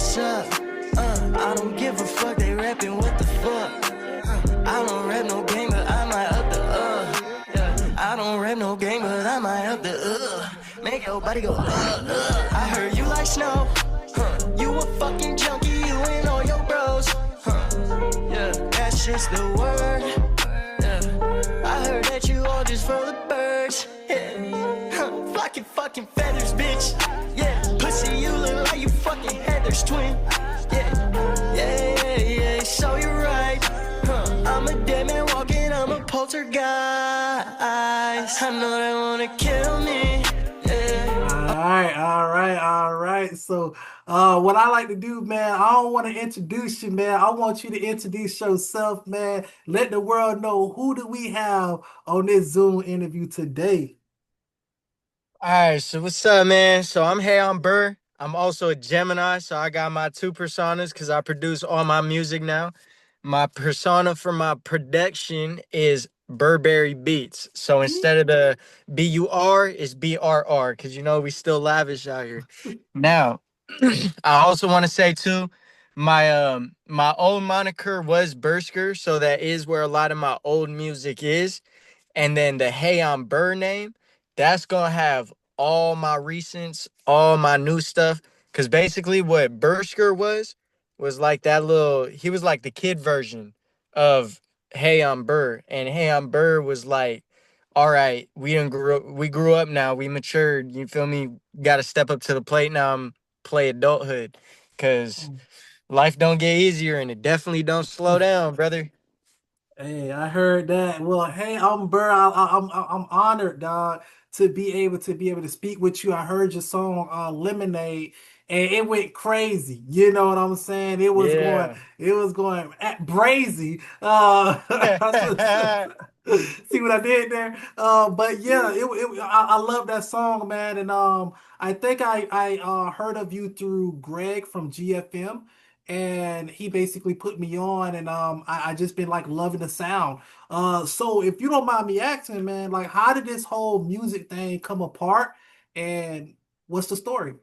what's up? I don't give a fuck, they rapping what the fuck. I don't rap no game, but I might up the yeah. I don't rap no game, but I might up the make your body go I heard you like snow, you a fucking junkie, you and all your bros, yeah, that's just the word, yeah. I heard that you all just for the birds, yeah. Flocking fucking feathers, bitch, yeah. Pussy, you look like you fucking Heather's twin, yeah, so you're right, I'm a dead man walking, I'm a poltergeist, I know they wanna kill me, All right. So, what I like to do, man, I don't want to introduce you, man. I want you to introduce yourself, man. Let the world know who do we have on this Zoom interview today. All right, so what's up, man? So I'm HEYIMBRR. I'm also a Gemini, so I got my two personas because I produce all my music now. My persona for my production is brrberrybeats. So instead of the BUR, it's BRR because you know we still lavish out here. Now, I also want to say too, my old moniker was Bursker, so that is where a lot of my old music is. And then the HEYIMBRR name, that's gonna have all my recents, all my new stuff. Cause basically what Bursker was like that little, he was like the kid version of HEYIMBRR. And HEYIMBRR was like, all right, we grew up now, we matured, you feel me? Gotta step up to the plate now and play adulthood. Cause life don't get easier and it definitely don't slow down, brother. Hey, I heard that. Well, hey, I'm Burr. I'm honored, dog, to be able to speak with you. I heard your song, Lemonade, and it went crazy. You know what I'm saying? Yeah. It was going at brazy. See what I did there? But yeah, I love that song, man. And I think I heard of you through Greg from GFM, and he basically put me on, and I just been like loving the sound. So if you don't mind me asking, man, like how did this whole music thing come apart, and what's the story?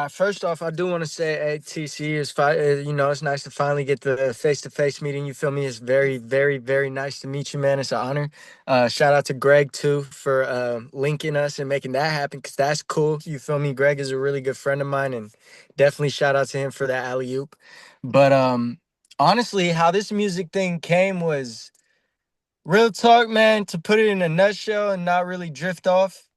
First off, I do want to say, hey, TC you know, it's nice to finally get the face-to-face meeting. You feel me? It's very, very, very nice to meet you, man. It's an honor. Shout out to Greg too for linking us and making that happen, because that's cool. You feel me? Greg is a really good friend of mine, and definitely shout out to him for that alley oop. But honestly, how this music thing came was real talk, man. To put it in a nutshell and not really drift off,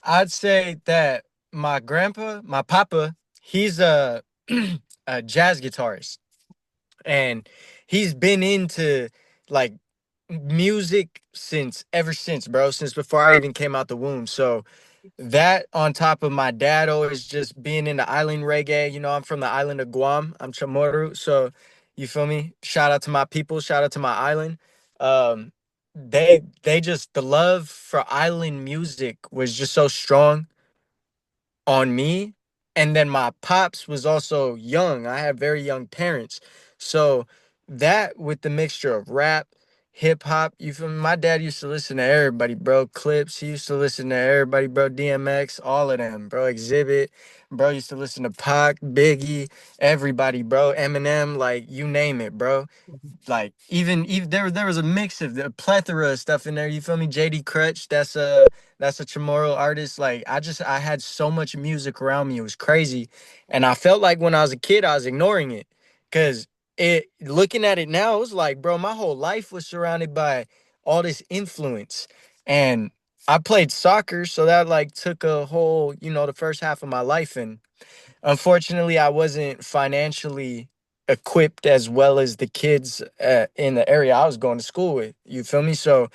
I'd say that my papa, he's a a jazz guitarist, and he's been into like music since ever since, bro, since before I even came out the womb. So that on top of my dad always just being into island reggae, you know, I'm from the island of Guam. I'm Chamorro, so you feel me? Shout out to my people, shout out to my island. Um, they just the love for island music was just so strong on me. And then my pops was also young. I had very young parents. So that with the mixture of rap, hip hop, you feel me? My dad used to listen to everybody, bro. Clips, he used to listen to everybody, bro. DMX, all of them, bro. Exhibit, bro. Used to listen to Pac, Biggie, everybody, bro. Eminem, like you name it, bro. Like even there was a mix of the plethora of stuff in there. You feel me? JD Crutch, that's a Chamorro artist. Like I had so much music around me. It was crazy. And I felt like when I was a kid, I was ignoring it. Cause it looking at it now, it was like, bro, my whole life was surrounded by all this influence. And I played soccer, so that like took a whole, you know, the first half of my life. And unfortunately, I wasn't financially equipped as well as the kids in the area I was going to school with. You feel me? So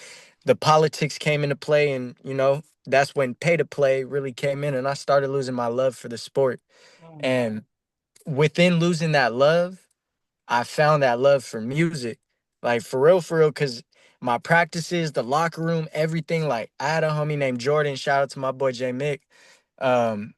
the politics came into play, and you know that's when pay to play really came in, and I started losing my love for the sport. And within losing that love, I found that love for music, like for real, because my practices, the locker room, everything. Like I had a homie named Jordan. Shout out to my boy J Mick. Um,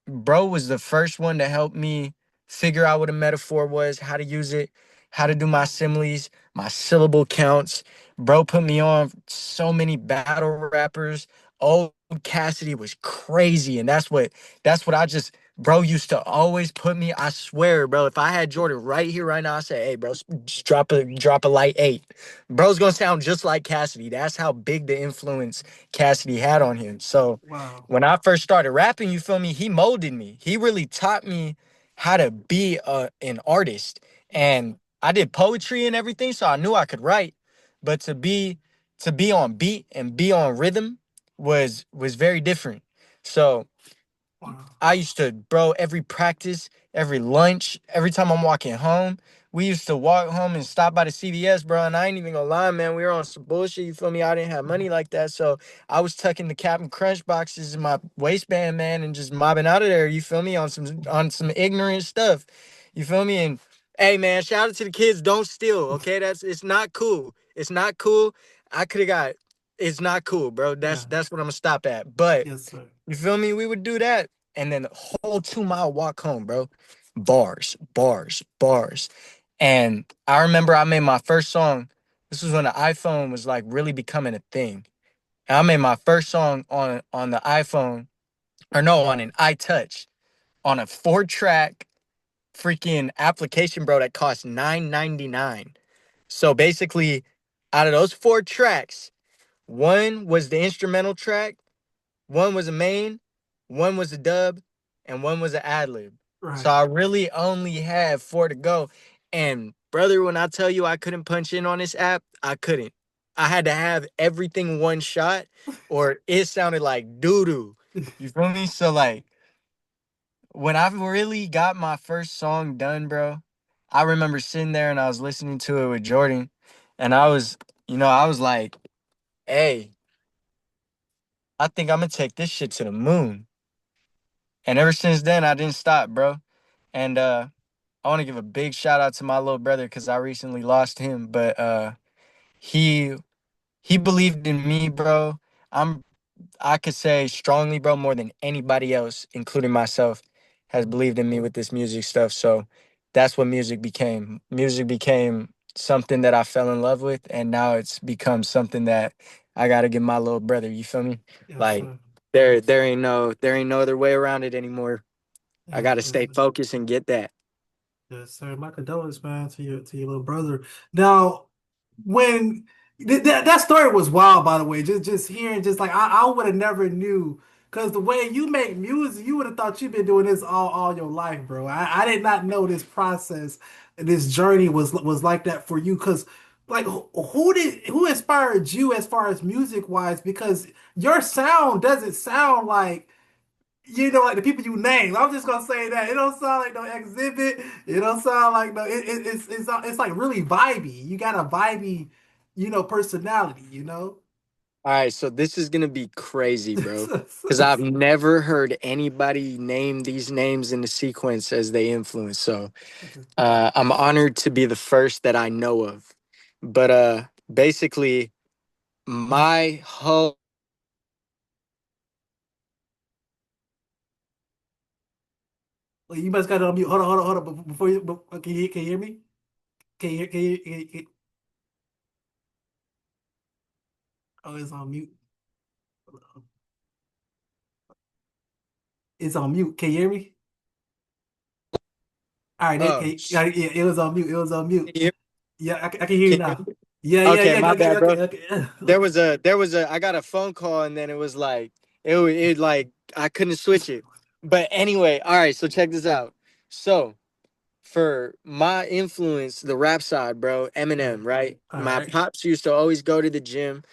Bro was the first one to help me figure out what a metaphor was, how to use it, how to do my similes, my syllable counts. Bro put me on so many battle rappers, old Cassidy was crazy, and that's what I just bro used to always put me. I swear, bro, if I had Jordan right here, right now, I say, hey, bro, just drop a light 8. Bro's gonna sound just like Cassidy. That's how big the influence Cassidy had on him. So Wow. when I first started rapping, you feel me? He molded me. He really taught me how to be an artist. Yes. And I did poetry and everything, so I knew I could write. But to be on beat and be on rhythm was very different. So Wow. I used to, bro, every practice, every lunch, every time I'm walking home, we used to walk home and stop by the CVS, bro. And I ain't even gonna lie, man, we were on some bullshit. You feel me? I didn't have money like that, so I was tucking the Captain Crunch boxes in my waistband, man, and just mobbing out of there. You feel me? On some ignorant stuff. You feel me? And hey, man, shout out to the kids. Don't steal, okay? It's not cool. It's not cool. I could have got. It's not cool, bro. Yeah. That's what I'm gonna stop at. But Yes, sir. you feel me? We would do that. And then the whole 2 mile walk home, bro. Bars, bars, bars. And I remember I made my first song. This was when the iPhone was like really becoming a thing. And I made my first song on the iPhone, or no, on an iTouch, on a 4-track freaking application, bro, that cost $9.99. So basically, out of those 4 tracks, one was the instrumental track, one was a main, one was a dub, and one was an ad lib. So Right. I really only had 4 to go. And brother, when I tell you I couldn't punch in on this app, I couldn't. I had to have everything one shot, or it sounded like doo doo. You feel me? So like when I really got my first song done, bro, I remember sitting there and I was listening to it with Jordan, and I was like, hey, I think I'm gonna take this shit to the moon. And ever since then, I didn't stop, bro. And I want to give a big shout out to my little brother because I recently lost him. But he he believed in me, bro. I'm I could say strongly, bro, more than anybody else, including myself, has believed in me with this music stuff. So that's what music became. Music became something that I fell in love with, and now it's become something that I gotta give my little brother. You feel me? Yes, Like sir. there ain't no other way around it anymore. I Yes, gotta yes, stay focused and get that. yes, sir. My condolences, man, to your little brother. Now, when that story was wild, by the way. Just hearing, just like I would have never knew, because the way you make music, you would have thought you've been doing this all your life, bro. I did not know this process, this journey was like that for you. Because like, who inspired you as far as music wise? Because your sound doesn't sound like, like the people you name. I'm just gonna say that it don't sound like no exhibit. It don't sound like no. It's like really vibey. You got a vibey, personality. All right, so this is gonna be crazy, bro. Because I've never heard anybody name these names in the sequence as they influence. So I'm honored to be the first that I know of. But basically, my whole Well, you must got it on mute. Hold on, hold on, hold on. Before you, can you hear me? Oh, it's on mute. It's on mute. Can you hear me? All right, oh, yeah, it was on mute. It was on mute. can you, Yeah, I can hear you can you- now. Yeah, yeah, okay, yeah. my Okay, bad, okay, bro. okay. There was a I got a phone call and then it was like it like I couldn't switch it. But anyway, all right, so check this out. So for my influence, the rap side, bro, Right. Eminem, right? All My right. pops used to always go to the gym,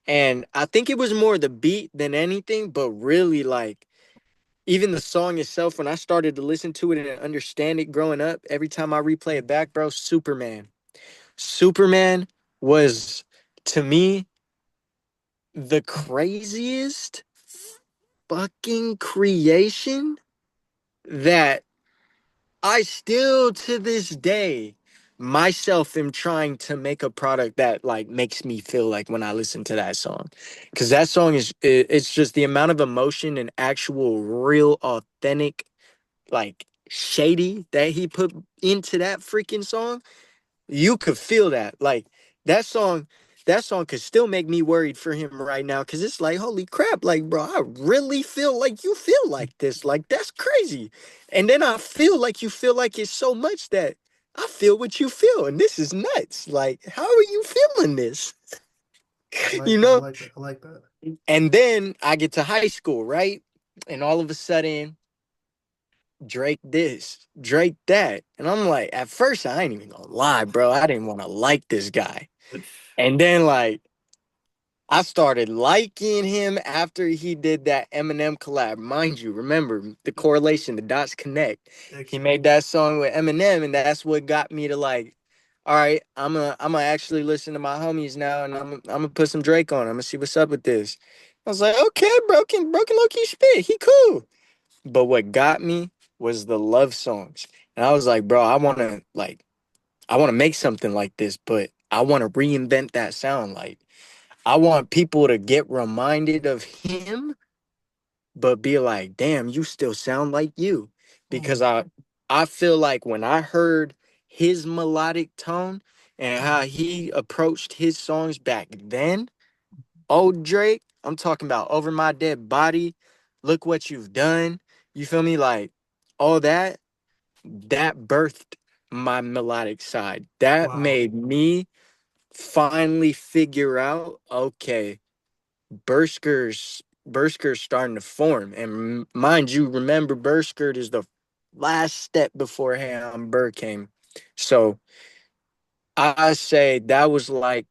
and I think it was more the beat than anything, but really like even the song itself, when I started to listen to it and understand it growing up, every time I replay it back, bro, Superman. Superman was to me the craziest fucking creation that I still to this day myself am trying to make a product that like makes me feel like when I listen to that song. Cause that song it's just the amount of emotion and actual real authentic like shady that he put into that freaking song. You could feel that. Like that song that song could still make me worried for him right now because it's like, holy crap, like, bro, I really feel like you feel like this. Like, that's crazy. And then I feel like you feel like it's so much that I feel what you feel, and this is nuts. Like, how are you feeling this? I like You that. I know? like that. I like that. And then I get to high school, right? And all of a sudden, Drake this, Drake that. And I'm like, at first, I ain't even gonna lie, bro. I didn't want to like this guy. And then, like, I started liking him after he did that Eminem collab. Mind you, remember the correlation, the dots connect. He made that song with Eminem, and that's what got me to like, all right, I'm gonna actually listen to my homies now, and I'm gonna put some Drake on. I'm gonna see what's up with this. I was like, okay, broken low key spit. He cool. But what got me was the love songs, and I was like, bro, I wanna make something like this, but I want to reinvent that sound, like. I want people to get reminded of him, but be like, damn, you still sound like you. Because Mm, I feel like when I heard his melodic tone and how he approached his songs back then, old Drake, I'm talking about Over My Dead Body, Look What You've Done. You feel me? Like all that, that birthed my melodic side. That wow. made me finally figure out, okay, Burskir's starting to form. And mind you, remember Burskirt is the last step before HEYIMBRR came. So I say that was like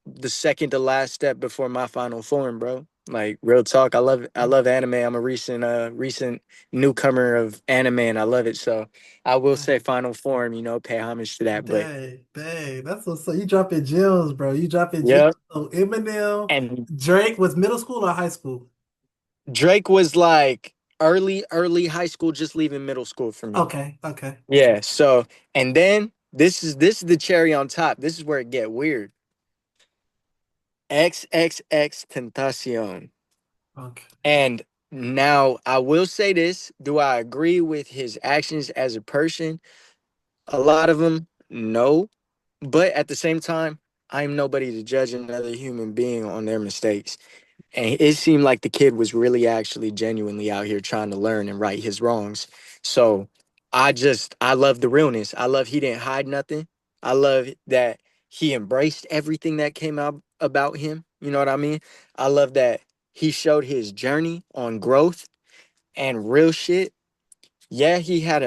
the second to last step before my final form, bro. Like real talk. I love anime. I'm a recent newcomer of anime and I love it. So I will say final form, pay homage to that. But Dang, dang, that's what's so you dropping gems, bro. You dropping gems. yeah. So Eminem, And Drake was middle school or high school? Drake was like early high school, just leaving middle school for me. Okay, okay, Yeah. So, and then this is the cherry on top. This is where it get weird. XXX Tentacion. okay. And now I will say this: do I agree with his actions as a person? A lot of them, no. But at the same time, I'm nobody to judge another human being on their mistakes. And it seemed like the kid was really actually genuinely out here trying to learn and right his wrongs. So I love the realness. I love he didn't hide nothing. I love that he embraced everything that came out about him. You know what I mean? I love that he showed his journey on growth and real shit. Yeah, he had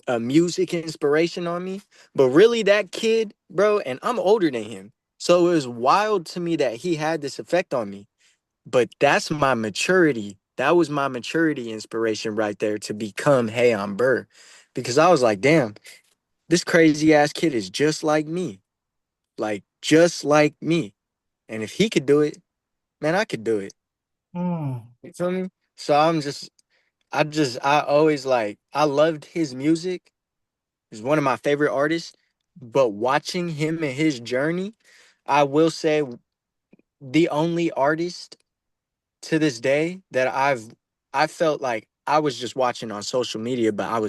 a music inspiration on me, but really that kid, bro, and I'm older than him. So it was wild to me that he had this effect on me, but that's my maturity. That was my maturity inspiration right there to become Hey I'm Burr. Because I was like, damn, this crazy ass kid is just like me. Like, just like me. And if he could do it, man, I could do it. Hmm. You feel me? So I always like, I loved his music. He's one of my favorite artists. But watching him and his journey, I will say the only artist to this day that I felt like I was just watching on social media, but I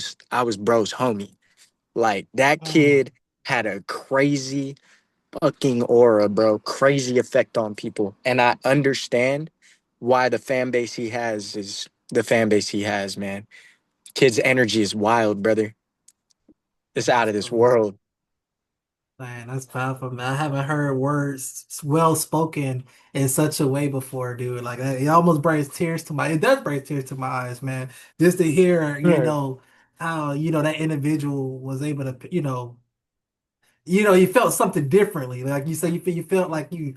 was bro's homie. Like that Hmm. kid had a crazy fucking aura, bro. Crazy effect on people. And I understand why the fan base he has is the fan base he has, man. Kid's energy is wild, brother. It's out That's of this cool. world. Man, that's powerful, man. I haven't heard words well spoken in such a way before, dude. Like it almost brings tears to my. It does bring tears to my eyes, man. Just to hear, Yeah. how that individual was able to, you felt something differently. Like you say, you felt like you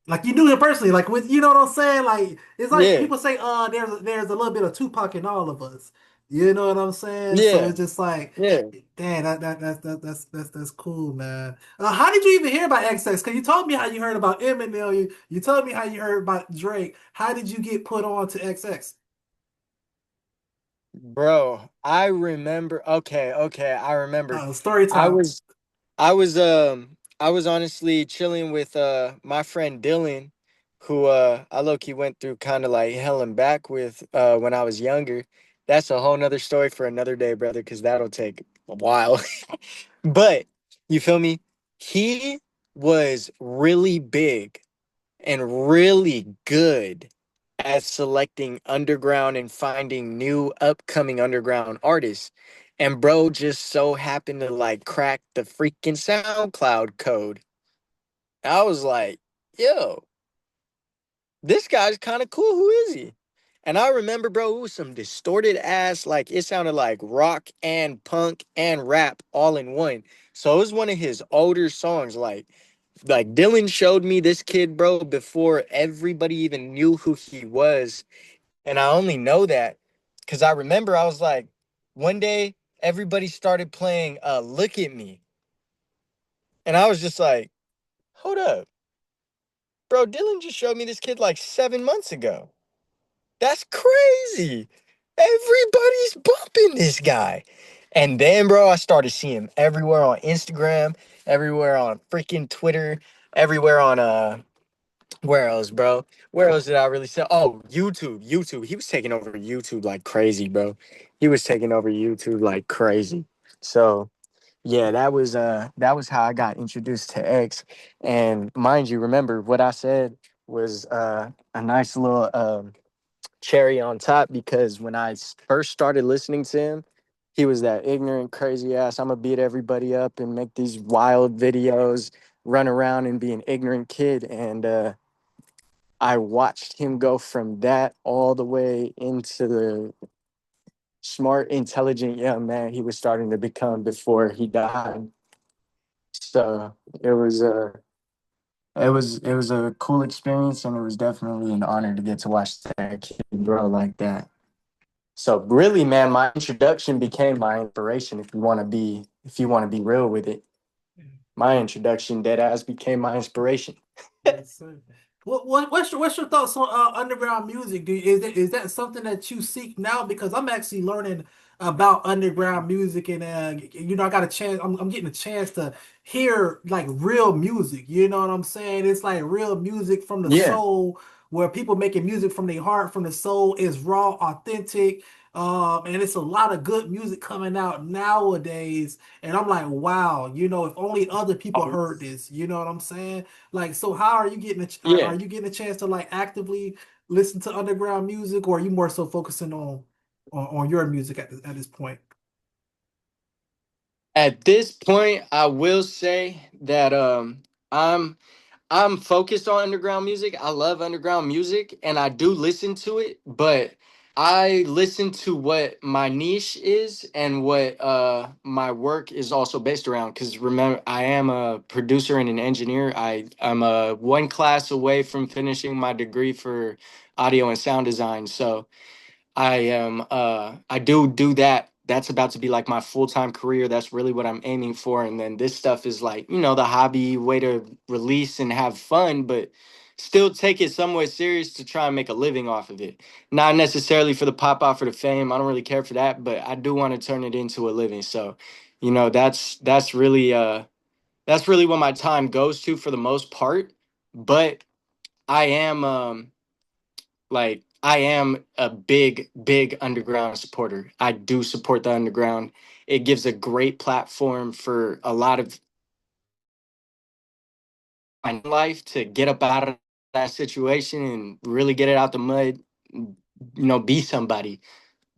knew him personally, like with what I'm saying. Like it's like Yeah. people say, there's a little bit of Tupac in all of us. You know what I'm saying? So Yeah. it's just like, Yeah. damn, that's cool, man. How did you even hear about XX? Because you told me how you heard about Eminem. You told me how you heard about Drake. How did you get put on to XX? Bro, I remember. Okay, I remember. Story I time. was I was honestly chilling with my friend Dylan, who I low key went through kind of like hell and back with when I was younger. That's a whole nother story for another day, brother, because that'll take a while. But you feel me? He was really big and really good at selecting underground and finding new upcoming underground artists. And bro just so happened to like crack the freaking SoundCloud code. I was like, yo, this guy's kind of cool. Who is he? And I remember, bro, it was some distorted ass, like it sounded like rock and punk and rap all in one. So it was one of his older songs. Like Dylan showed me this kid, bro, before everybody even knew who he was. And I only know that because I remember I was like, one day everybody started playing Look at Me. And I was just like, hold up, bro, Dylan just showed me this kid like 7 months ago. That's crazy. Everybody's bumping this guy. And then, bro, I started seeing him everywhere on Instagram, everywhere on freaking Twitter, everywhere on where else, bro? Where else did I really say? Oh, YouTube. YouTube. He was taking over YouTube like crazy, bro. He was taking over YouTube like crazy. So yeah, that was how I got introduced to X. And mind you, remember what I said was a nice little cherry on top because when I first started listening to him, he was that ignorant, crazy ass. I'm gonna beat everybody up and make these wild videos, run around and be an ignorant kid. And I watched him go from that all the way into the smart, intelligent young man he was starting to become before he died. So it was a cool experience, and it was definitely an honor to get to watch that kid grow like that. So really, man, my introduction became my inspiration. If you want to be real with it, my introduction, dead ass, became my inspiration. Yes, sir. What's your thoughts on underground music? Is that something that you seek now? Because I'm actually learning about underground music, and I got a chance. I'm getting a chance to hear like real music. You know what I'm saying? It's like real music from the Yeah. soul, where people making music from their heart, from the soul, is raw, authentic. And it's a lot of good music coming out nowadays. And I'm like, wow, if only other people heard this. You know what I'm saying? Like, so how are you getting are Yeah. you getting a chance to like actively listen to underground music, or are you more so focusing on your music at this point? At this point, I will say that I'm I'm focused on underground music. I love underground music and I do listen to it, but I listen to what my niche is and what my work is also based around, cuz remember I am a producer and an engineer. I'm one class away from finishing my degree for audio and sound design. So I do that. That's about to be like my full-time career. That's really what I'm aiming for. And then this stuff is like, the hobby way to release and have fun, but still take it somewhat serious to try and make a living off of it. Not necessarily for the pop off or the fame. I don't really care for that, but I do want to turn it into a living. So, that's really what my time goes to for the most part. But I am I am a big, big underground supporter. I do support the underground. It gives a great platform for a lot of my life to get up out of that situation and really get it out the mud. Be somebody,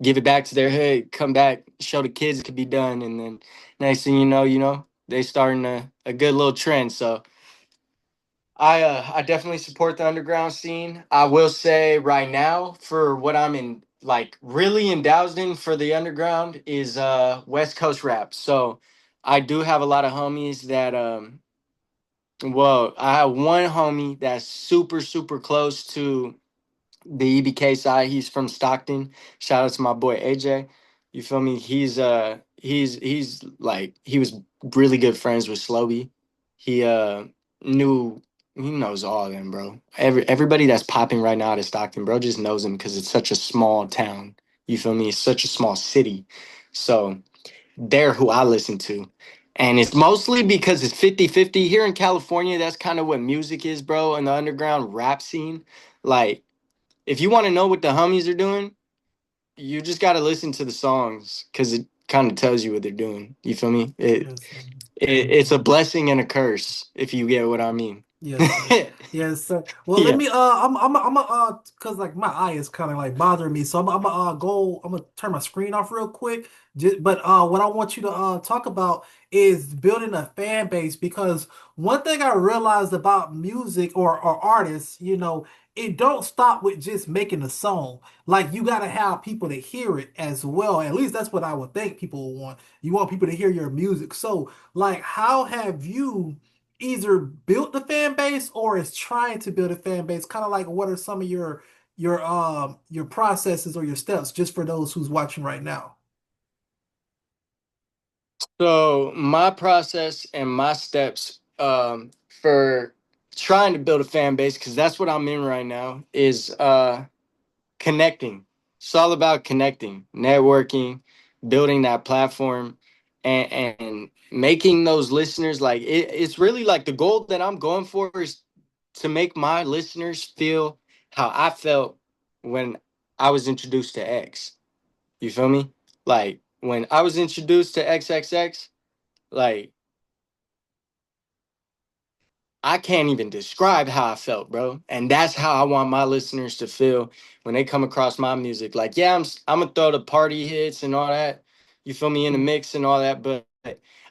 give it back to their hood, come back, show the kids it could be done, and then next thing they starting a good little trend. So I definitely support the underground scene. I will say right now, for what I'm in like really endoused in for the underground is West Coast rap. So I do have a lot of homies that I have one homie that's super super close to the EBK side. He's from Stockton. Shout out to my boy AJ. You feel me? He's like he was really good friends with Slowby. He knew he knows all of them, bro. Everybody that's popping right now out of Stockton, bro, just knows him because it's such a small town. You feel me? It's such a small city. So they're who I listen to. And it's mostly because it's 50-50 here in California. That's kind of what music is, bro, in the underground rap scene. Like if you want to know what the homies are doing, you just got to listen to the songs because it kind of tells you what they're doing. You feel me? Yes, sir. it's a blessing and a curse, if you get what I mean. Yes, sir. Yes, sir. Well, let Yeah. me I'm cause like my eye is kind of like bothering me, so I'm gonna turn my screen off real quick. But what I want you to talk about is building a fan base, because one thing I realized about music or artists, it don't stop with just making a song. Like you gotta have people to hear it as well. At least that's what I would think people want. You want people to hear your music. So, like, how have you either built the fan base or is trying to build a fan base? Kind of like, what are some of your processes or your steps, just for those who's watching right now? So my process and my steps for trying to build a fan base, because that's what I'm in right now, is connecting. It's all about connecting, networking, building that platform, and making those listeners like it's really like the goal that I'm going for is to make my listeners feel how I felt when I was introduced to X. You feel me? Like when I was introduced to XXX, like I can't even describe how I felt, bro. And that's how I want my listeners to feel when they come across my music. Like, yeah, I'm gonna throw the party hits and all that. You feel me in the mix and all that, but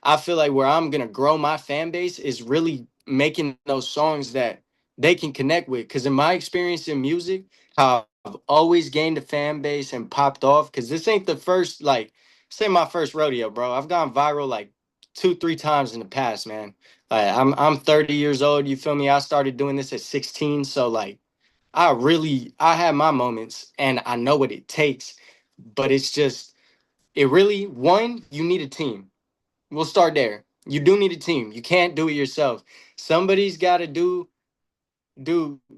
I feel like where I'm gonna grow my fan base is really making those songs that they can connect with. Because in my experience in music, how I've always gained a fan base and popped off. Because this ain't the first, like, say my first rodeo, bro. I've gone viral like 2, 3 times in the past, man. Like I'm 30 years old, you feel me? I started doing this at 16, so like I had my moments and I know what it takes, but it's just it really one, you need a team. We'll start there. You do need a team. You can't do it yourself. Somebody's got to do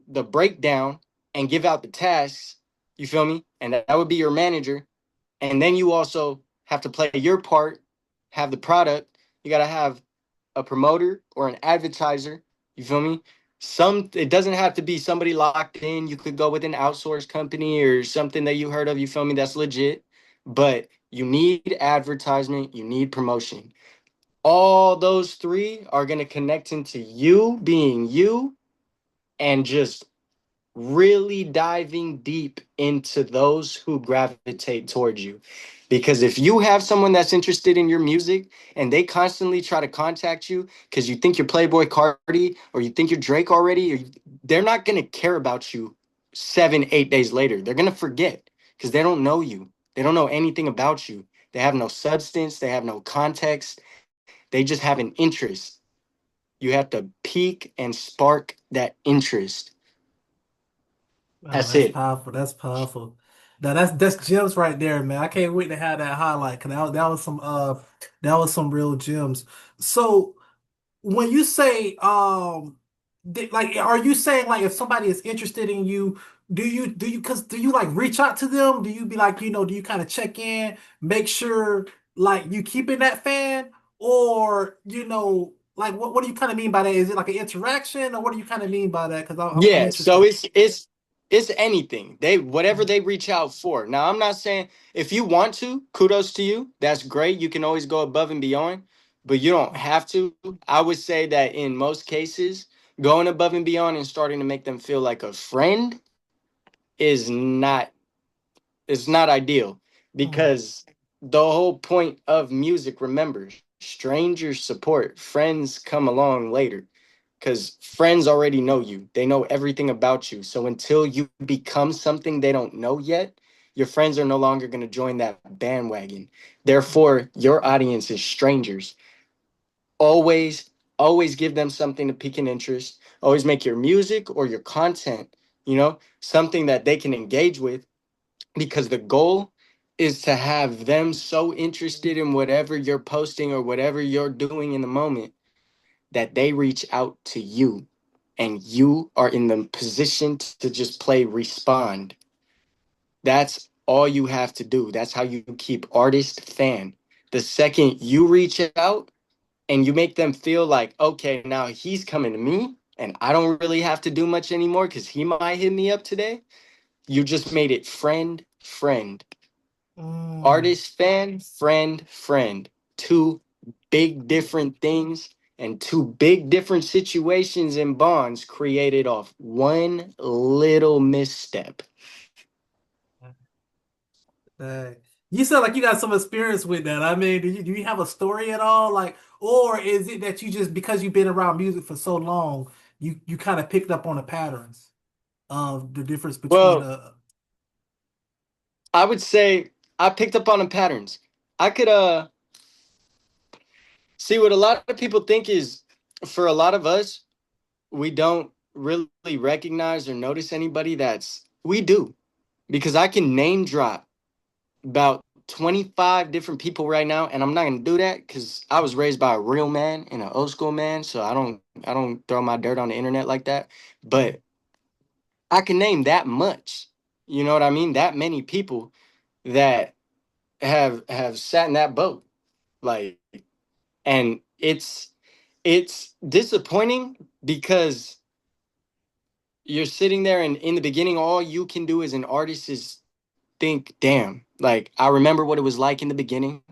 the breakdown and give out the tasks, you feel me? And that would be your manager. And then you also have to play your part, have the product. You got to have a promoter or an advertiser. You feel me? It doesn't have to be somebody locked in. You could go with an outsourced company or something that you heard of. You feel me? That's legit. But you need advertisement. You need promotion. All those three are going to connect into you being you and just really diving deep into those who gravitate towards you. Because if you have someone that's interested in your music and they constantly try to contact you because you think you're Playboy Cardi or you think you're Drake already, they're not going to care about you 7, 8 days later. They're going to forget because they don't know you. They don't know anything about you. They have no substance. They have no context. They just have an interest. You have to pique and spark that interest. Wow, That's that's it. powerful. That's powerful. Now that's gems right there, man. I can't wait to have that highlight, because that was some real gems. So, when you say like, are you saying like if somebody is interested in you, do you like reach out to them? Do you be like, do you kind of check in, make sure like you keeping that fan, or like, what do you kind of mean by that? Is it like an interaction, or what do you kind of mean by that? Because I'm Yeah, so interested. it's anything. They whatever they reach out for. Now, I'm not saying if you want to, kudos to you. That's great. You can always go above and beyond, but you don't have to. I would say that in most cases, going above and beyond and starting to make them feel like a friend is not it's not ideal Mm, because the whole point of music, remember, strangers support, friends come along later because friends already know you. They know everything about you. So until you become something they don't know yet, your friends are no longer going to join that bandwagon. Therefore, your audience is strangers. Always, always give them something to pique an interest. Always make your music or your content, something that they can engage with because the goal is to have them so interested in whatever you're posting or whatever you're doing in the moment that they reach out to you and you are in the position to just play respond. That's all you have to do. That's how you keep artist fan. The second you reach out and you make them feel like, okay, now he's coming to me and I don't really have to do much anymore because he might hit me up today, you just made it friend, friend. mm. Artist, fan, friend, friend. Two big different things and two big different situations and bonds created off one little misstep. Uh, you sound like you got some experience with that. I mean, do you have a story at all? Like, or is it that you just because you've been around music for so long, you kind of picked up on the patterns of the difference between Well, I would say I picked up on the patterns. I could see what a lot of people think is for a lot of us, we don't really recognize or notice anybody that's we do because I can name drop about 25 different people right now, and I'm not gonna do that because I was raised by a real man and an old school man, so I don't throw my dirt on the internet like that. But I can name that much. You know what I mean? That many people that have sat in that boat. Like, and it's disappointing because you're sitting there and in the beginning all you can do as an artist is think, damn, like I remember what it was like in the beginning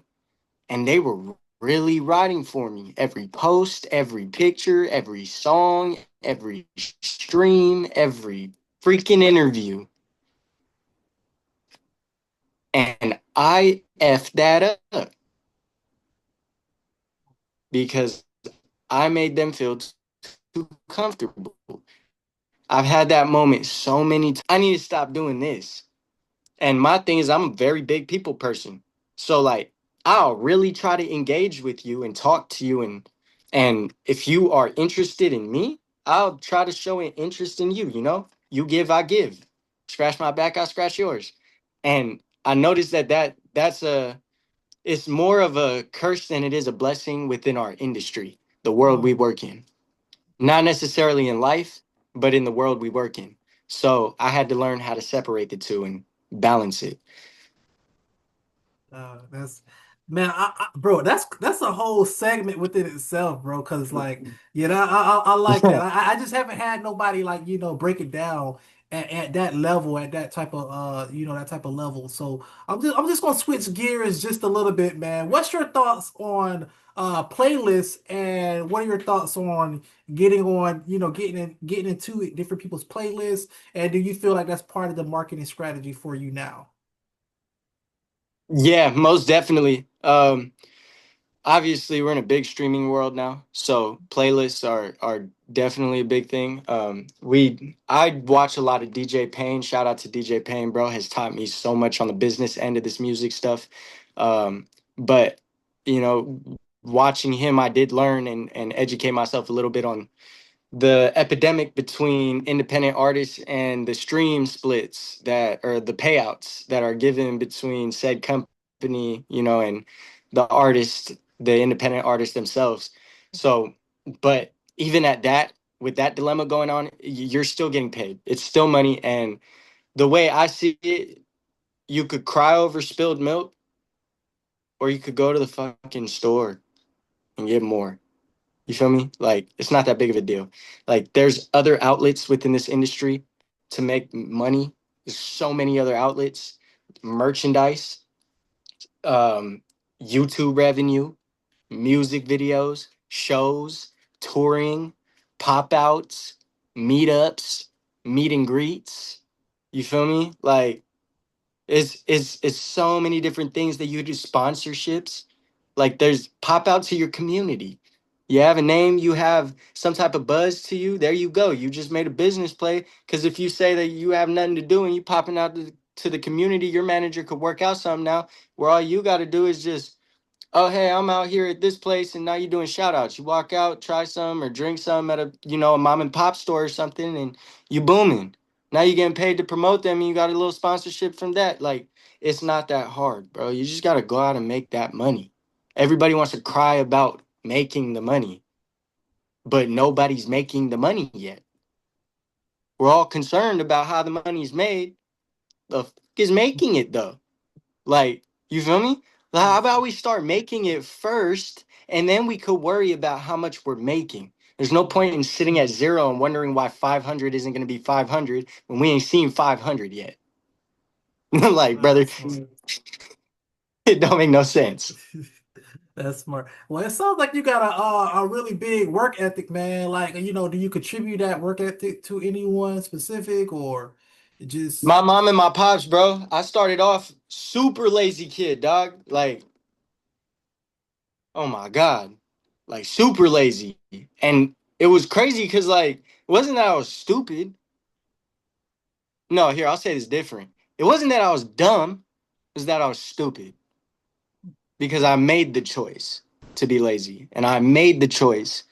and they were really riding for me. Every post, every picture, every song, every stream, every freaking interview. And I effed that up because I made them feel too comfortable. I've had that moment so many times. I need to stop doing this. And my thing is, I'm a very big people person. So like, I'll really try to engage with you and talk to you, and if you are interested in me, I'll try to show an interest in you. You know, you give, I give. Scratch my back, I scratch yours. And I noticed that's a it's more of a curse than it is a blessing within our industry, the world we work in. Not necessarily in life, but in the world we work in. So I had to learn how to separate the two and balance it. That's man, bro, that's a whole segment within itself, bro. Because like, you know, I like that. I just haven't had nobody like break it down at that level, at that type of that type of level. So I'm just gonna switch gears just a little bit, man. What's your thoughts on playlists, and what are your thoughts on getting into different people's playlists, and do you feel like that's part of the marketing strategy for you now? Yeah, most definitely. Obviously we're in a big streaming world now, so playlists are definitely a big thing. I watch a lot of DJ Payne. Shout out to DJ Payne, bro. Has taught me so much on the business end of this music stuff. But you know, watching him, I did learn and educate myself a little bit on the epidemic between independent artists and the stream splits that or the payouts that are given between said company, and the artist, the independent artists themselves. So, but even at that, with that dilemma going on, you're still getting paid. It's still money. And the way I see it, you could cry over spilled milk or you could go to the fucking store and get more. You feel me? Like it's not that big of a deal. Like there's other outlets within this industry to make money. There's so many other outlets, merchandise, um, YouTube revenue, music videos, shows, touring, pop outs, meetups, meet and greets. You feel me? Like it's so many different things that you do, sponsorships. Like there's pop out to your community. You have a name, you have some type of buzz to you. There you go. You just made a business play. Because if you say that you have nothing to do and you popping out to the community, your manager could work out something now where all you got to do is just, oh, hey, I'm out here at this place, and now you're doing shout outs. You walk out, try some or drink some at a mom and pop store or something, and you booming. Now you're getting paid to promote them, and you got a little sponsorship from that. Like, it's not that hard, bro. You just got to go out and make that money. Everybody wants to cry about making the money, but nobody's making the money yet. We're all concerned about how the money's made. The fuck is making it, though? Like, you feel me? Like, how about we start making it first and then we could worry about how much we're making? There's no point in sitting at zero and wondering why 500 isn't going to be 500 when we ain't seen 500 yet. Like, brother, That's funny. it don't make no sense. That's smart. Well, it sounds like you got a really big work ethic, man. Like, do you contribute that work ethic to anyone specific or just My mom and my pops, bro. I started off super lazy kid, dog. Like, oh my God. Like super lazy. And it was crazy because like it wasn't that I was stupid. No, here, I'll say this different. It wasn't that I was dumb, it was that I was stupid. Because I made the choice to be lazy. And I made the choice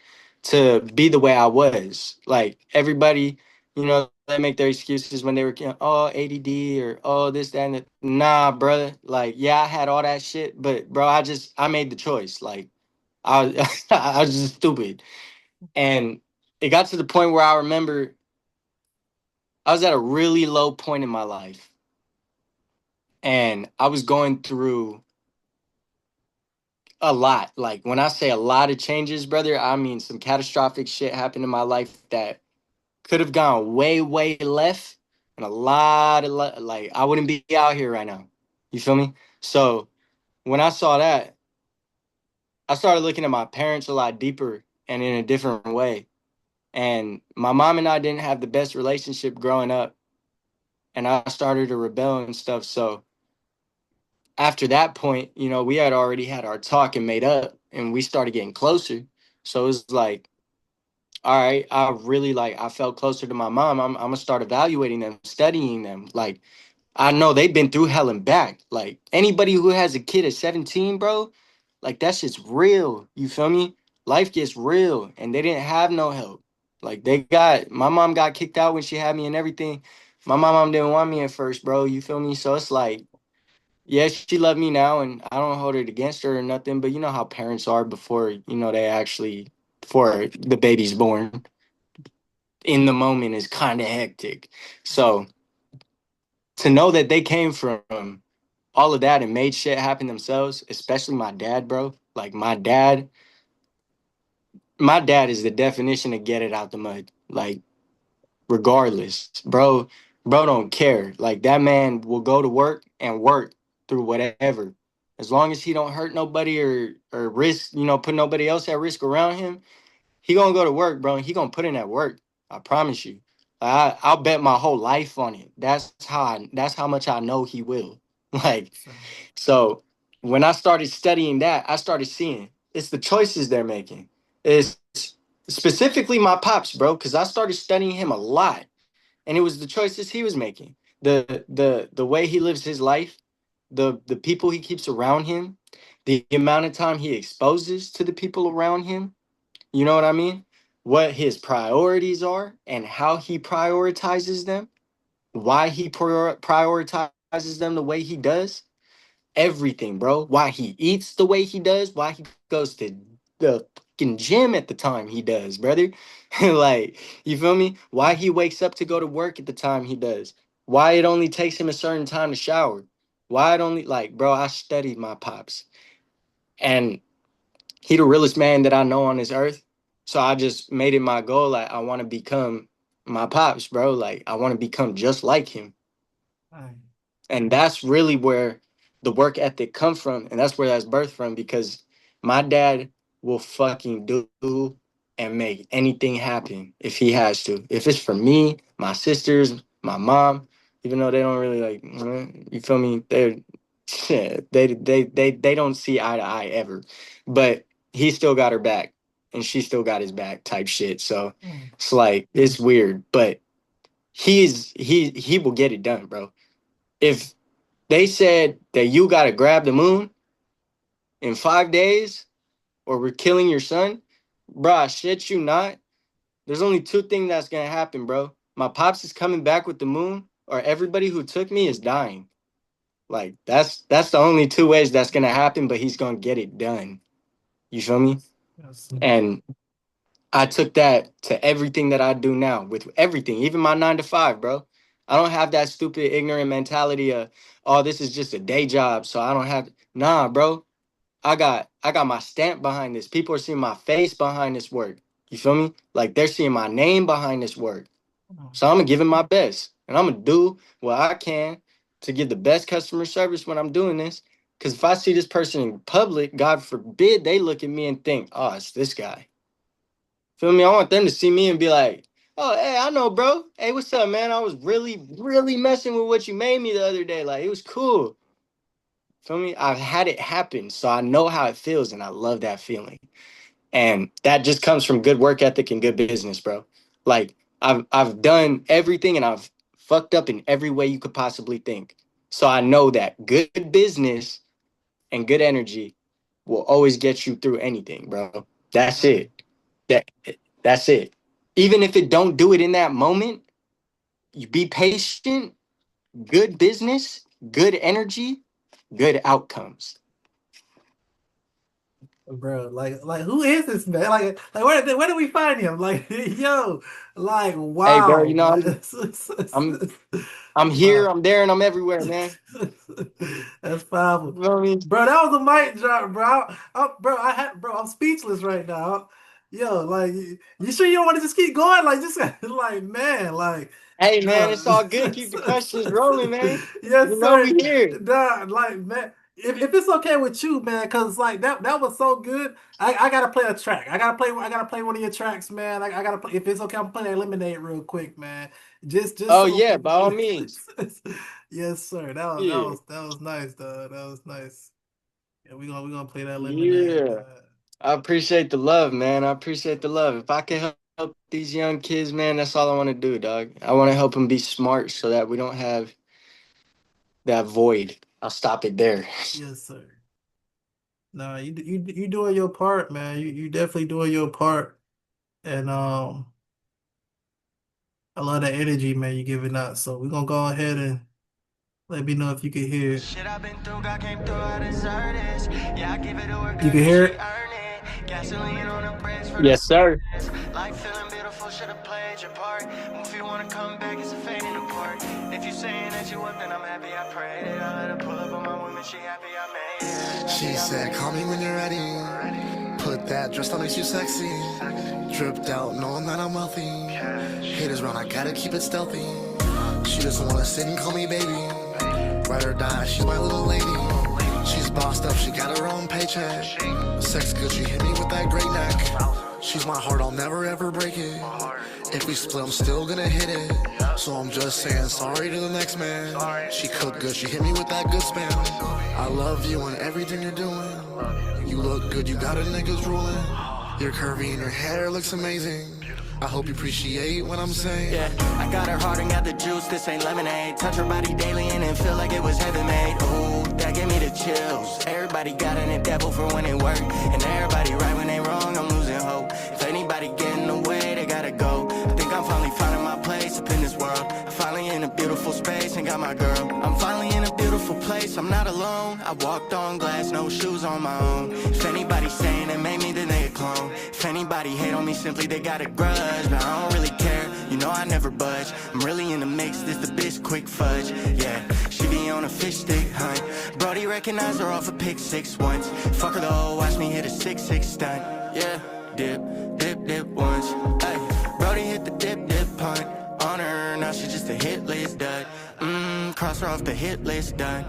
to be the way I was. Like everybody, they make their excuses when they were, oh, ADD or oh, this, that, and that. Nah, brother. Like, yeah, I had all that shit, but bro, I made the choice. Like, I was, I was just stupid. And it got to the point where I remember I was at a really low point in my life. And I was going through a lot. Like when I say a lot of changes, brother, I mean some catastrophic shit happened in my life that could have gone way, way left, and a lot of like I wouldn't be out here right now. You feel me? So when I saw that, I started looking at my parents a lot deeper and in a different way. And my mom and I didn't have the best relationship growing up, and I started to rebel and stuff. So after that point, we had already had our talk and made up, and we started getting closer. So it was like, all right, I felt closer to my mom. I'm gonna start evaluating them, studying them. Like I know they've been through hell and back. Like anybody who has a kid at 17, bro, like that shit's real. You feel me? Life gets real, and they didn't have no help. Like my mom got kicked out when she had me and everything. My mom didn't want me at first, bro. You feel me? So it's like, yeah, she loved me now, and I don't hold it against her or nothing. But you know how parents are before the baby's born. In the moment is kind of hectic. So to know that they came from all of that and made shit happen themselves, especially my dad, bro. Like my dad is the definition of get it out the mud. Like regardless, bro don't care. Like that man will go to work and work through whatever. As long as he don't hurt nobody or risk, put nobody else at risk around him, he gonna go to work, bro, and he gonna put in that work. I promise you. I'll bet my whole life on it. That's how much I know he will. Like so when I started studying that, I started seeing it's the choices they're making. It's specifically my pops, bro, because I started studying him a lot. And it was the choices he was making. The way he lives his life, the people he keeps around him, the amount of time he exposes to the people around him. You know what I mean? What his priorities are and how he prioritizes them, why he prioritizes them the way he does. Everything, bro. Why he eats the way he does, why he goes to the fucking gym at the time he does, brother. Like, you feel me? Why he wakes up to go to work at the time he does. Why it only takes him a certain time to shower. Why it only like, bro, I studied my pops. And he the realest man that I know on this earth. So I just made it my goal. Like I want to become my pops, bro. Like I want to become just like him. Right. And that's really where the work ethic come from, and that's where that's birthed from. Because my dad will fucking do and make anything happen if he has to. If it's for me, my sisters, my mom, even though they don't really like, you feel me? They don't see eye to eye ever, but he still got her back, and she still got his back, type shit. So Mm. it's like it's weird, but he will get it done, bro. If they said that you got to grab the moon in 5 days or we're killing your son, bro, I shit you not. There's only two things that's going to happen, bro. My pops is coming back with the moon, or everybody who took me is dying. Like, that's the only two ways that's going to happen, but he's going to get it done. You feel me? Yes. And I took that to everything that I do now, with everything, even my 9 to 5, bro. I don't have that stupid, ignorant mentality of, oh, this is just a day job, so I don't have. Nah, bro. I got my stamp behind this. People are seeing my face behind this work. You feel me? Like they're seeing my name behind this work. Mm. So I'm gonna give it my best, and I'm gonna do what I can to give the best customer service when I'm doing this. Because if I see this person in public, God forbid they look at me and think, oh, it's this guy. Feel me? I want them to see me and be like, oh, hey, I know, bro. Hey, what's up, man? I was really, really messing with what you made me the other day. Like, it was cool. Feel me? I've had it happen, so I know how it feels, and I love that feeling. And that just comes from good work ethic and good business, bro. Like, I've done everything, and I've fucked up in every way you could possibly think. So I know that good business and good energy will always get you through anything, bro. That's it. That that's it. Even if it don't do it in that moment, you be patient, good business, good energy, good outcomes. Bro, like who is this man? Like where did we find him? Like, yo, like Hey, bro, wow, you know like, I'm I'm here, wow. I'm there, and I'm everywhere, man. That's powerful, You know what I mean? bro. That was a mic drop, bro. I'm speechless right now. Yo, like, you sure you don't want to just keep going? Like, just like, man, like, Hey, man, duh. it's all good. Keep the questions rolling, man. Yes, You know sir. we here. Duh, like, man, if it's okay with you, man, because like that was so good. I gotta play a track. I gotta play one of your tracks, man. I gotta play, if it's okay, I'm playing Lemonade real quick, man. Just Oh so yeah, by all people. means. Yes, sir. Yeah. That was nice, dog. That was nice. Yeah, we gonna play that Lemonade, Yeah. dog. I appreciate the love, man. I appreciate the love. If I can help these young kids, man, that's all I want to do, dog. I want to help them be smart so that we don't have that void. I'll stop it there. Yes, sir. Nah, you doing your part, man. You definitely doing your part. And I love that energy, man, you giving out. So we're gonna go ahead and let me know if you can hear it. Shit I've been through, God came through, I deserve this. Yeah, I give it to her You good can cause hear she it? earned it. Gasoline on the brakes for the Yes, sir. life feeling beautiful, should've played your part. If you wanna come back, it's a fading apart. If you saying that you up, then I'm happy I prayed it. I let her pull up on my woman, she happy I made it. She said, call me when you're ready. Put that dress that makes you sexy. Dripped out, knowing that I'm wealthy. Haters round, I gotta keep it stealthy. She doesn't wanna sit and call me baby. Ride or die, she's my little lady. She's bossed up, she got her own paycheck. Sex good, she hit me with that great neck. She's my heart, I'll never ever break it. If we split, I'm still gonna hit it. So I'm just saying sorry to the next man. She cooked good, she hit me with that good spam. I love you and everything you're doing. You look good, you got a niggas ruling. You're curvy and your hair looks amazing. I hope you appreciate what I'm saying. Yeah, I got her heart and got the juice, this ain't lemonade. Touch her body daily and it feel like it was heaven made. Ooh, that gave me the chills. Everybody got in the devil for when it work. And everybody right when they wrong, I'm losing hope. If anybody get in the way, they gotta go. I think I'm finally finding my place up in this world. I'm finally in a beautiful space and got my girl. I'm finally in a beautiful place, I'm not alone. I walked on glass, no shoes on my own. If anybody's saying it made me, then they a clone. If anybody hate on me, simply they got a grudge. But I don't really care, you know I never budge. I'm really in the mix, this the bitch quick fudge. Yeah, she be on a fish stick hunt. Brody recognized her off a pick six once. Fuck her though, watch me hit a 6-6 stunt. Yeah, dip, dip, dip once. Ay, Brody hit the dip, dip punt on her, now she just a hit list dud. Cross her off the hit list done.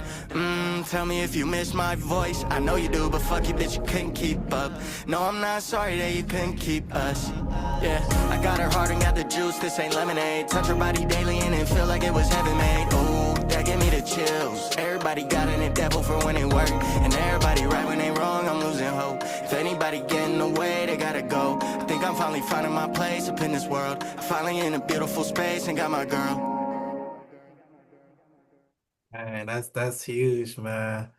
Tell me if you miss my voice. I know you do, but fuck you, bitch, you couldn't keep up. No, I'm not sorry that you couldn't keep us. Yeah, I got her heart and got the juice, this ain't lemonade. Touch her body daily and it feel like it was heaven made. Ooh, that gave me the chills. Everybody got in the devil for when it work. And everybody right when they wrong, I'm losing hope. If anybody get in the way, they gotta go. I think I'm finally finding my place up in this world. I'm finally in a beautiful space and got my girl. Man, that's huge, man.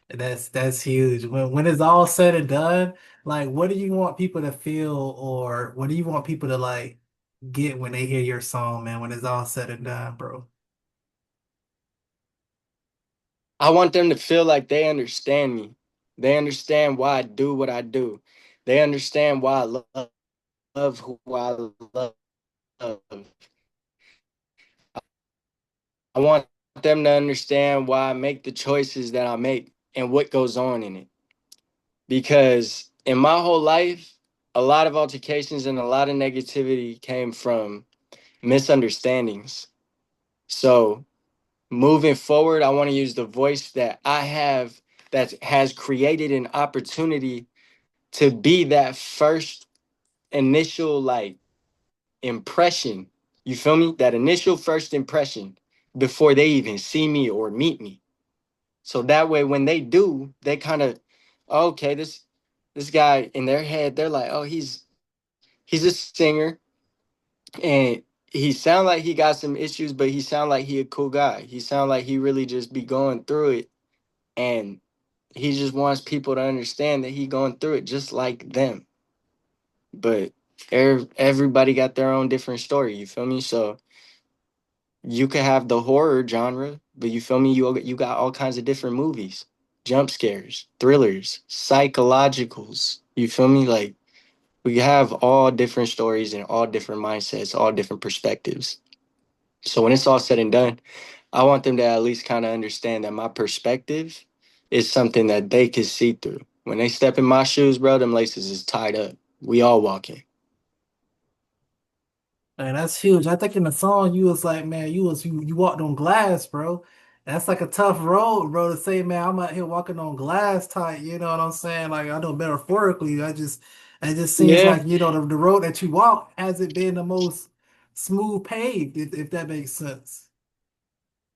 That's huge. When it's all said and done, like what do you want people to feel or what do you want people to like get when they hear your song, man, when it's all said and done, bro? I want them to feel like they understand me. They understand why I do what I do. They understand why I love who I love. I want them to understand why I make the choices that I make and what goes on in it. Because in my whole life, a lot of altercations and a lot of negativity came from misunderstandings. So moving forward, I want to use the voice that I have that has created an opportunity to be that first initial like impression. You feel me? That initial first impression before they even see me or meet me. So that way when they do, they kind of, okay, this guy in their head, they're like, oh, he's a singer and he sound like he got some issues, but he sound like he a cool guy. He sound like he really just be going through it, and he just wants people to understand that he going through it just like them. But everybody got their own different story. You feel me? So you could have the horror genre, but you feel me? You got all kinds of different movies, jump scares, thrillers, psychologicals. You feel me? Like we have all different stories and all different mindsets, all different perspectives. So when it's all said and done, I want them to at least kind of understand that my perspective is something that they can see through. When they step in my shoes, bro, them laces is tied up. We all walking. Man, that's huge. I think in the song you was like, man, you walked on glass, bro. That's like a tough road, bro, to say, man, I'm out here walking on glass type, you know what I'm saying? Like I know metaphorically, it just seems Yeah. like, the road that you walk hasn't been the most smooth paved, if that makes sense.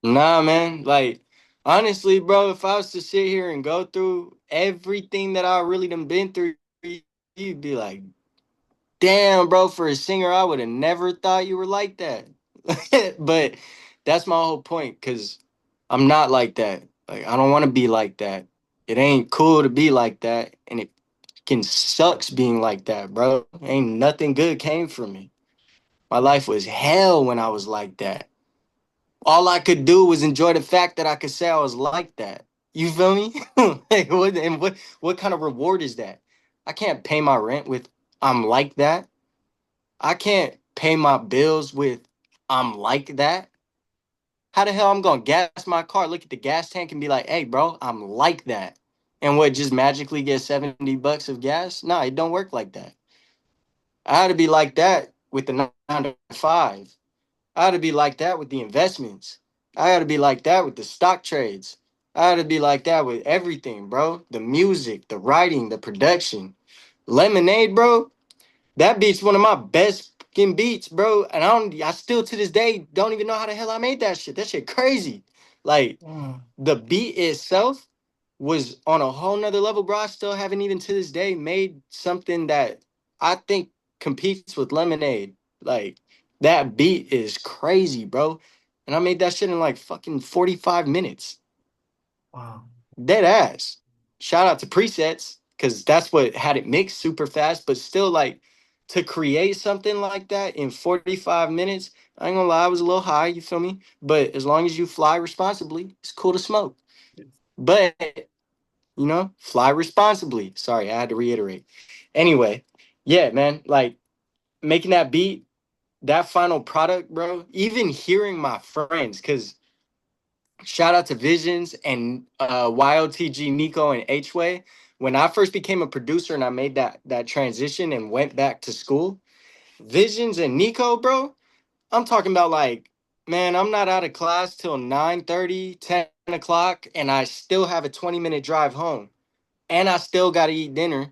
Nah, man. Like, honestly, bro, if I was to sit here and go through everything that I really done been through, you'd be like, damn, bro, for a singer, I would have never thought you were like that. But that's my whole point, because I'm not like that. Like, I don't want to be like that. It ain't cool to be like that, and it can sucks being like that, bro. Ain't nothing good came from it. My life was hell when I was like that. All I could do was enjoy the fact that I could say I was like that. You feel me? Like, what kind of reward is that? I can't pay my rent with I'm like that. I can't pay my bills with I'm like that. How the hell I'm gonna gas my car, look at the gas tank and be like, hey bro, I'm like that. And what, just magically get $70 of gas? Nah, it don't work like that. I had to be like that with the 9 to 5. I had to be like that with the investments. I had to be like that with the stock trades. I had to be like that with everything, bro. The music, the writing, the production. Lemonade, bro. That beat's one of my best fucking beats, bro. And I still to this day don't even know how the hell I made that shit. That shit crazy. Like Mm, the beat itself was on a whole nother level, bro. I still haven't even to this day made something that I think competes with Lemonade. Like that beat is crazy, bro. And I made that shit in like fucking 45 minutes. wow. Dead ass. Shout out to presets, because that's what had it mixed super fast, but still like to create something like that in 45 minutes, I ain't gonna lie, I was a little high, you feel me? But as long as you fly responsibly, it's cool to smoke. But fly responsibly. Sorry, I had to reiterate. Anyway, yeah, man, like making that beat, that final product, bro, even hearing my friends, because shout out to Visions and YOTG Nico and Hway. When I first became a producer and I made that transition and went back to school, Visions and Nico, bro, I'm talking about like, man, I'm not out of class till 9:30, 10 o'clock, and I still have a 20-minute drive home. And I still got to eat dinner.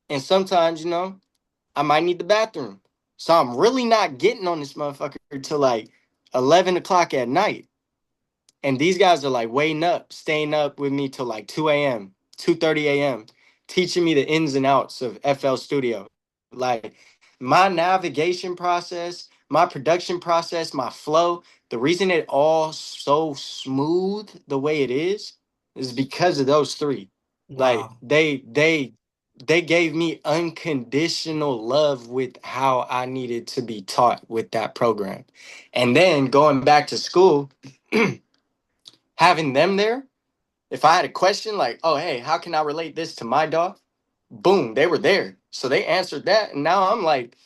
And sometimes, I might need the bathroom. So I'm really not getting on this motherfucker till like 11 o'clock at night. And these guys are like waiting up, staying up with me till like 2 a.m., 2:30 a.m., teaching me the ins and outs of FL Studio. Like my navigation process, my production process, my flow, the reason it all so smooth the way it is because of those three. Like Wow. they gave me unconditional love with how I needed to be taught with that program. And then going back to school, having them there, if I had a question like, oh, hey, how can I relate this to my dog? Boom, they were there. So they answered that. And now I'm like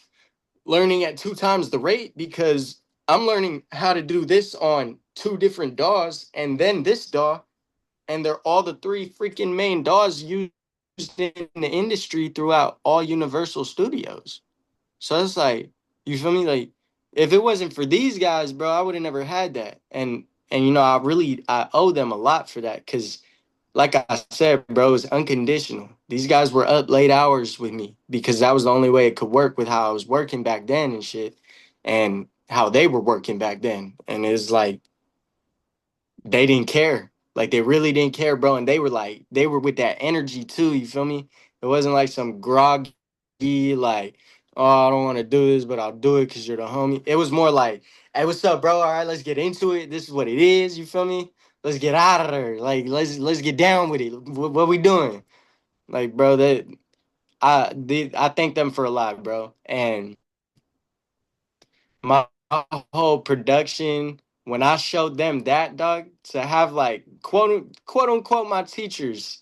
learning at 2 times the rate, because I'm learning how to do this on 2 different DAWs and then this DAW. And they're all the three freaking main DAWs used in the industry throughout all Universal Studios. So it's like, you feel me? Like, if it wasn't for these guys, bro, I would have never had that. And I owe them a lot for that, because like I said, bro, it was unconditional. These guys were up late hours with me because that was the only way it could work with how I was working back then and shit, and how they were working back then. And it's like they didn't care. Like they really didn't care, bro. And they were with that energy too. You feel me? It wasn't like some groggy, like, oh, I don't want to do this, but I'll do it because you're the homie. It was more like, hey, what's up, bro? All right, let's get into it. This is what it is. You feel me? Let's get out of there. Like, let's get down with it. What we doing? Like, bro, I thank them for a lot, bro. And my whole production, when I showed them that, dog, to have like quote unquote my teachers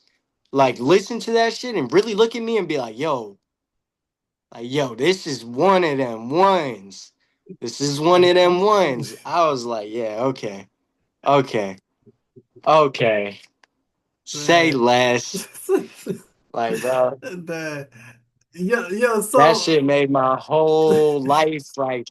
like listen to that shit and really look at me and be like yo, this is one of them ones. This is one of them ones. I was like, yeah, okay, okay, okay. Say That, less. Like, bro, that, yeah. that So, shit made my whole life right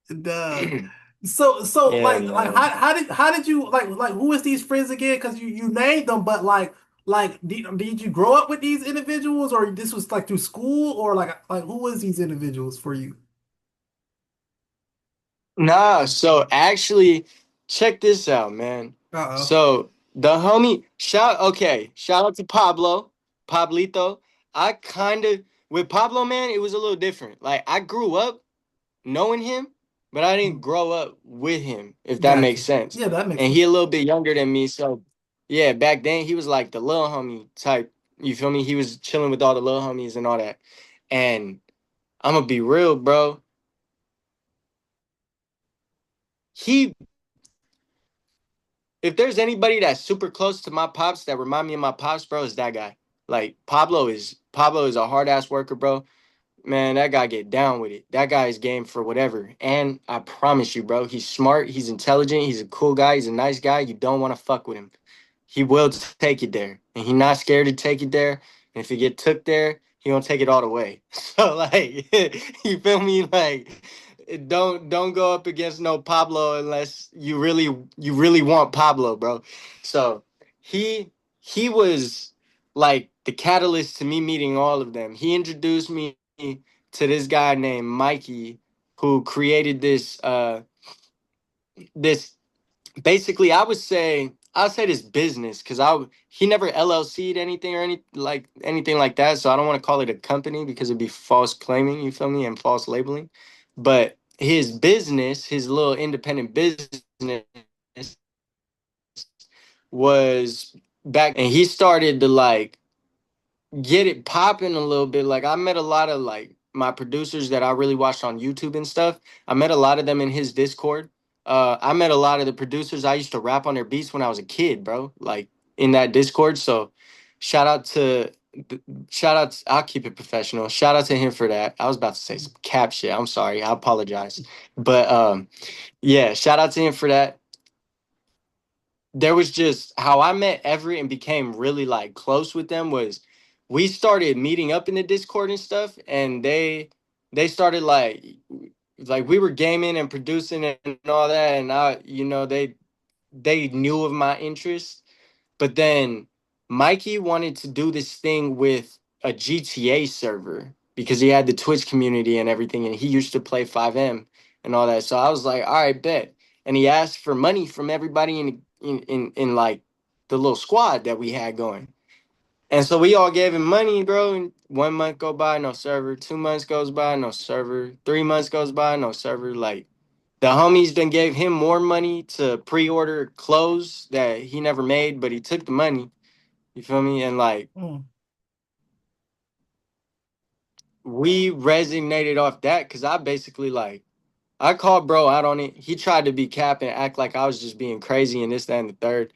the there. so Yeah, like man. how did you like who is these friends again? Because you named them, but like did you grow up with these individuals, or this was like through school, or like who was these individuals for you? Nah, so actually, check this out, man. Uh-oh. So the homie, shout out to Pablo, Pablito. I kind of with Pablo, man, it was a little different. Like I grew up knowing him, but I didn't grow up with him, if that makes Gotcha. sense. Yeah, that makes And he sense. a little bit younger than me, so yeah, back then he was like the little homie type. You feel me? He was chilling with all the little homies and all that. And I'm gonna be real, bro. He If there's anybody that's super close to my pops that remind me of my pops, bro, is that guy. Like Pablo is a hard ass worker, bro. Man, that guy get down with it. That guy is game for whatever. And I promise you, bro, he's smart, he's intelligent, he's a cool guy, he's a nice guy. You don't want to fuck with him. He will take it there, and he not scared to take it there. And if he get took there, he gonna take it all the way. So like, you feel me? Like, don't go up against no Pablo unless you really want Pablo, bro. So he he was like the catalyst to me meeting all of them. He introduced me to this guy named Mikey, who created this basically I would say this business because he never LLC'd anything or anything like that. So I don't want to call it a company because it'd be false claiming, you feel me, and false labeling. But his business, his little independent business was back, and he started to like get it popping a little bit. Like I met a lot of like my producers that I really watched on YouTube and stuff. I met a lot of them in his Discord. I met a lot of the producers. I used to rap on their beats when I was a kid, bro. Like in that Discord. So shout out to shout out. I'll keep it professional. Shout out to him for that. I was about to say some cap shit. I'm sorry. I apologize. But yeah, shout out to him for that. There was just how I met Everett and became really like close with them was we started meeting up in the Discord and stuff, and they started like we were gaming and producing and all that, and they knew of my interests. But then Mikey wanted to do this thing with a GTA server because he had the Twitch community and everything, and he used to play 5M and all that. So I was like, all right, bet. And he asked for money from everybody in like the little squad that we had going. And so we all gave him money, bro. And 1 month go by, no server. 2 months goes by, no server. 3 months goes by, no server. Like the homies then gave him more money to pre-order clothes that he never made, but he took the money. You feel me? And like Mm. we resonated off that because I basically like I called bro out on it. He tried to be cap and act like I was just being crazy and this, that, and the third.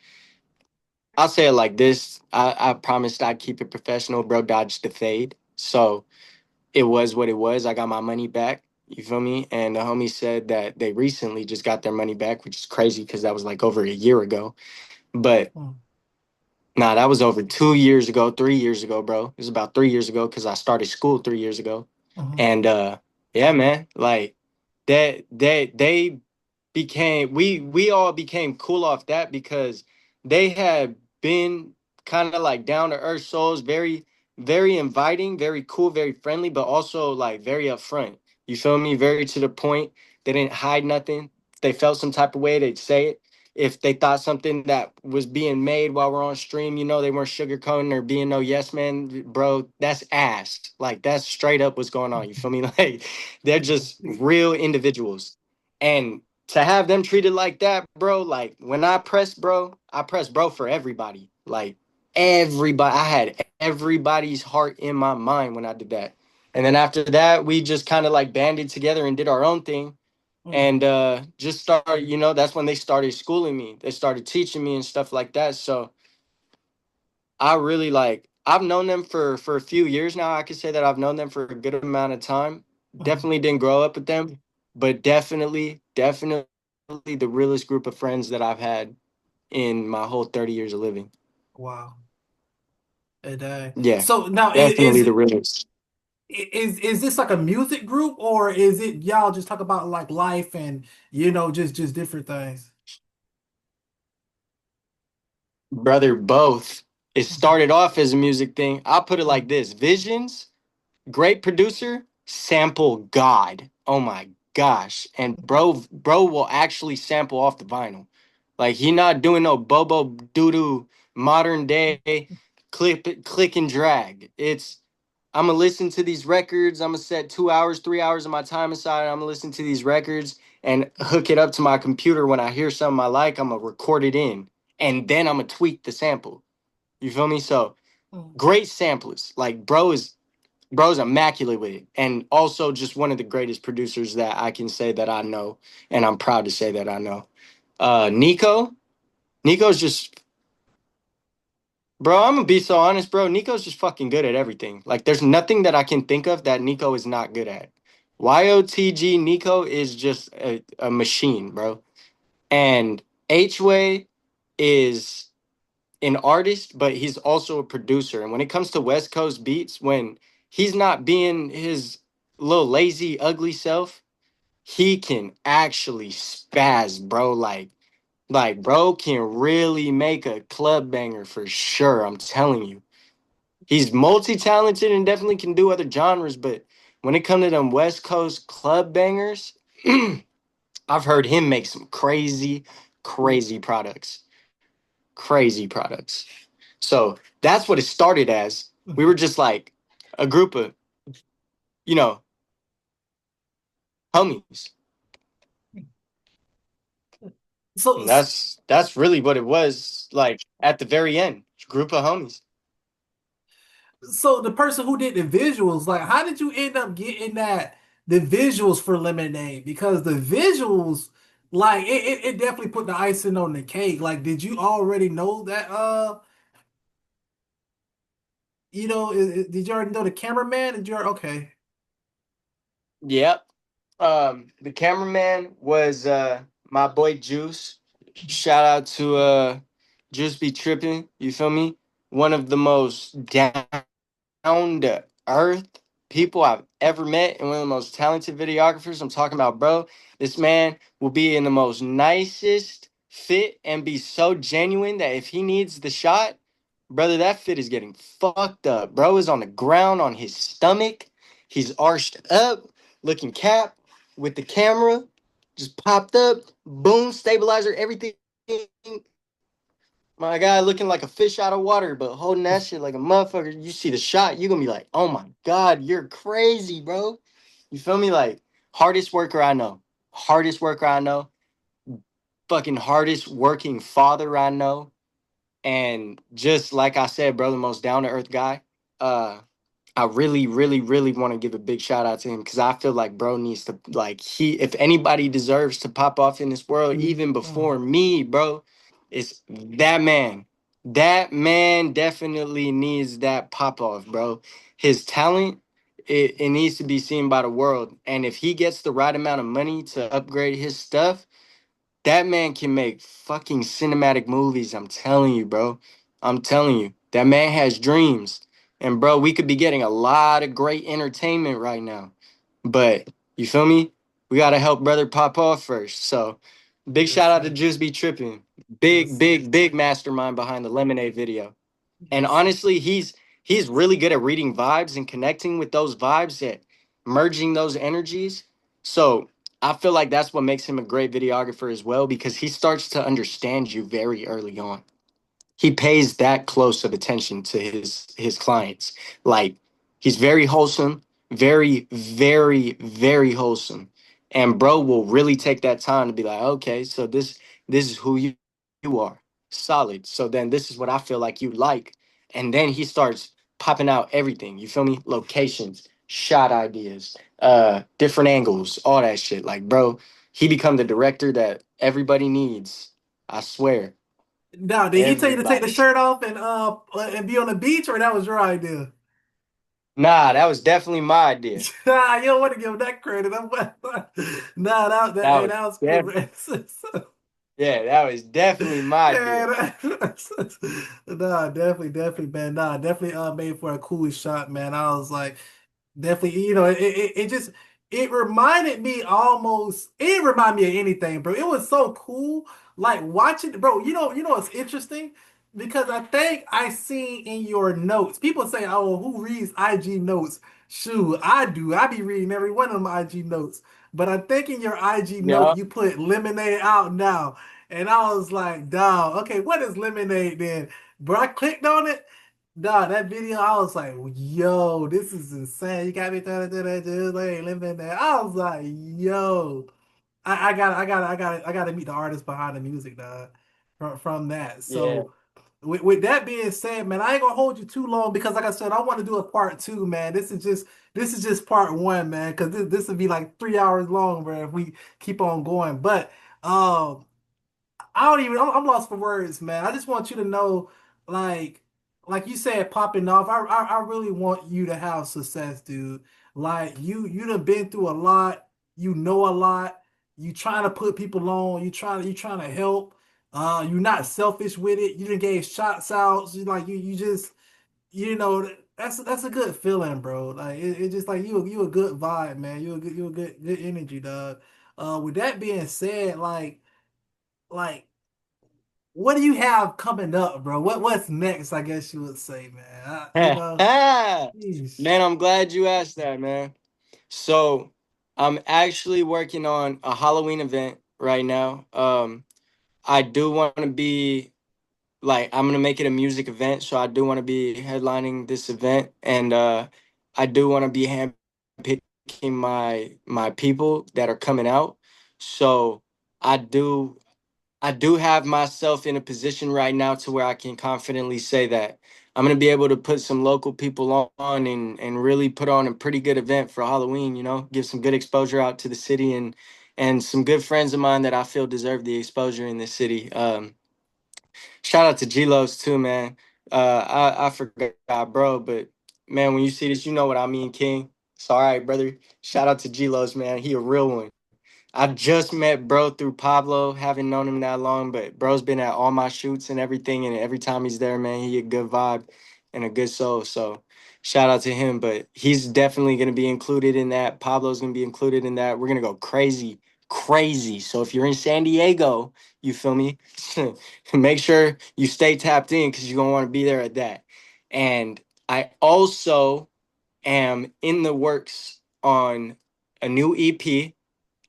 I'll say it like this. I promised I'd keep it professional. Bro dodged the fade. So it was what it was. I got my money back. You feel me? And the homie said that they recently just got their money back, which is crazy because that was like over a year ago. But Mm. nah, that was over 2 years ago, 3 years ago, bro. It was about 3 years ago because I started school 3 years ago. Mhm. And yeah, man, like they we all became cool off that because they had been kind of like down to earth souls, very inviting, very cool, very friendly, but also like very upfront. You feel me? Very to the point. They didn't hide nothing. If they felt some type of way, they'd say it. If they thought something that was being made while we're on stream, they weren't sugarcoating or being no yes man, bro. That's ass. Like that's straight up what's going on. You feel me? Like they're just real individuals. And to have them treated like that, bro, like when I press bro for everybody. Like everybody, I had everybody's heart in my mind when I did that. And then after that, we just kind of like banded together and did our own thing. And just started, that's when they started schooling me. They started teaching me and stuff like that. So I really I've known them for a few years now. I could say that I've known them for a good amount of time. Definitely didn't grow up with them, but definitely the realest group of friends that I've had in my whole 30 years of living. Wow. And Yeah, so now definitely the realest. is this like a music group or is it y'all just talk about like life and just different things? Brother, both. It started off as a music thing. I'll put it like this. Visions, great producer, sample God. Oh my gosh. And bro will actually sample off the vinyl. Like he not doing no bobo doo-doo modern day click and drag. It's I'm gonna listen to these records. I'm gonna set 2 hours, 3 hours of my time aside. I'm gonna listen to these records and hook it up to my computer. When I hear something I like, I'm gonna record it in, and then I'm gonna tweak the sample. You feel me? So great samplers. Like bro's immaculate with it, and also just one of the greatest producers that I can say that I know, and I'm proud to say that I know. Nico's just Bro, I'm gonna be so honest, bro. Nico's just fucking good at everything. Like, there's nothing that I can think of that Nico is not good at. YOTG Nico is just a machine, bro. And Hway is an artist, but he's also a producer. And when it comes to West Coast beats, when he's not being his little lazy, ugly self, he can actually spaz, bro. Like, bro can really make a club banger for sure. I'm telling you. He's multi-talented and definitely can do other genres, but when it comes to them West Coast club bangers, I've heard him make some crazy products. Crazy products. So that's what it started as. We were just like a group of, you know, homies. So And that's really what it was like at the very end. Group of homies. so the person who did the visuals, like how did you end up getting the visuals for Lemonade? Because the visuals, like it definitely put the icing on the cake. Like, did you already know that did you already know the cameraman? Did you okay. Yep. The cameraman was my boy Juice. Shout out to Juice be tripping. You feel me? One of the most down to earth people I've ever met, and one of the most talented videographers. I'm talking about, bro. This man will be in the most nicest fit and be so genuine that if he needs the shot, brother, that fit is getting fucked up. Bro is on the ground on his stomach. He's arched up, looking cap with the camera, just popped up, boom, stabilizer, everything. My guy looking like a fish out of water, but holding that shit like a motherfucker. You see the shot, you gonna be like, oh my God, you're crazy, bro. You feel me? Like, hardest worker I know. Hardest worker I know. Fucking hardest working father I know. And just like I said, bro, the most down to earth guy. I really want to give a big shout out to him because I feel like bro needs to if anybody deserves to pop off in this world, even before me, bro, it's that man. That man definitely needs that pop off, bro. His talent, it needs to be seen by the world. And if he gets the right amount of money to upgrade his stuff, that man can make fucking cinematic movies. I'm telling you, bro. I'm telling you. That man has dreams. And, bro, we could be getting a lot of great entertainment right now. But, you feel me? We got to help brother pop off first. So, Big Yes, shout out to sir. Juice Be Tripping. Yes, Big, sir. big, big mastermind behind the Lemonade video. And Yes, sir. honestly, he's really good at reading vibes and connecting with those vibes, at merging those energies. So I feel like that's what makes him a great videographer as well, because he starts to understand you very early on. He pays that close of attention to his clients. Like, he's very wholesome, very, very, very wholesome. And bro will really take that time to be like, okay, so this is who you are. Solid. So then this is what I feel like you like. And then he starts popping out everything. You feel me? Locations, shot ideas, different angles, all that shit. Like, bro, he become the director that everybody needs. I swear. Now, did he tell you to take the Everybody. shirt off and be on the beach, or that was your idea? Nah, that was definitely my idea. Nah, you don't want to give him that credit. Nah, That hey, was that was cool, def man. yeah, that was definitely my idea. Yeah, nah, definitely, man. Nah, definitely made for a cool shot, man. I was like, definitely, it just it reminded me almost. It didn't remind me of anything, bro. It was so cool, like watching, bro. It's interesting because I think I seen in your notes. People say, "Oh, who reads IG notes?" Shoot, I do. I be reading every one of them IG notes. But I think in your IG note Yeah. you put lemonade out now, and I was like, "Dog, okay, what is lemonade then?" Bro, I clicked on it. Nah, that video, I was like, yo, this is insane. You got me trying to do that, dude. Like, living there. I was like, yo, I gotta meet the artist behind the music, dog. From that. Yeah. So, with that being said, man, I ain't gonna hold you too long because, like I said, I want to do a part two, man. This is just part one, man, because this would be like 3 hours long, bro, if we keep on going. But, um. I don't even. I'm lost for words, man. I just want you to know, like, like you said, popping off. I really want you to have success, dude. Like you done been through a lot. You know a lot. You trying to put people on. You trying to help. You're not selfish with it. You done gave shots out. So like you just that's a good feeling, bro. Like it just like you a good vibe, man. You a good energy, dog. With that being said, like what do you have coming up, bro? What's next? I guess you would say, man. Yeesh. Man, I'm glad you asked that, man. So, I'm actually working on a Halloween event right now. I do want to be like, I'm gonna make it a music event, so I do want to be headlining this event, and I do want to be handpicking my people that are coming out. So I do I do have myself in a position right now to where I can confidently say that I'm gonna be able to put some local people on and really put on a pretty good event for Halloween. Give some good exposure out to the city, and some good friends of mine that I feel deserve the exposure in this city. Shout out to G-Los too, man. I forgot, bro, but man, when you see this, you know what I mean, King. It's all right, brother. Shout out to G-Los, man. He a real one. I just met bro through Pablo, haven't known him that long, but bro's been at all my shoots and everything, and every time he's there, man, he a good vibe and a good soul. So shout out to him. But he's definitely gonna be included in that. Pablo's gonna be included in that. We're gonna go crazy, crazy. So if you're in San Diego, you feel me? Make sure you stay tapped in because you're gonna want to be there at that. And I also am in the works on a new EP.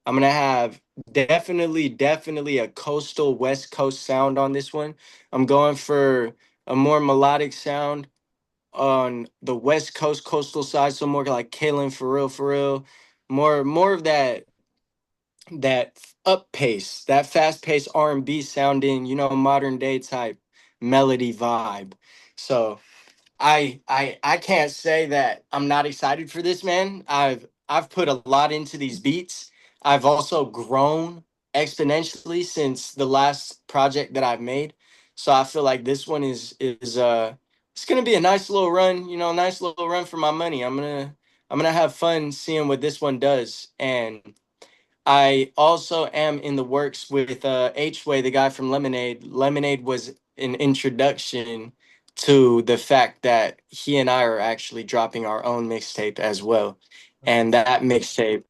I'm gonna have definitely a coastal West Coast sound on this one. I'm going for a more melodic sound on the West Coast coastal side, so more like Kalen for real, more of that up pace, that fast paced R&B sounding, modern day type melody vibe. So I can't say that I'm not excited for this, man. I've put a lot into these beats. I've also grown exponentially since the last project that I've made. So I feel like this one is it's gonna be a nice little run, nice little run for my money. I'm gonna have fun seeing what this one does. And I also am in the works with Hway, the guy from Lemonade. Lemonade was an introduction to the fact that he and I are actually dropping our own mixtape as well. That's And what's that up. mixtape,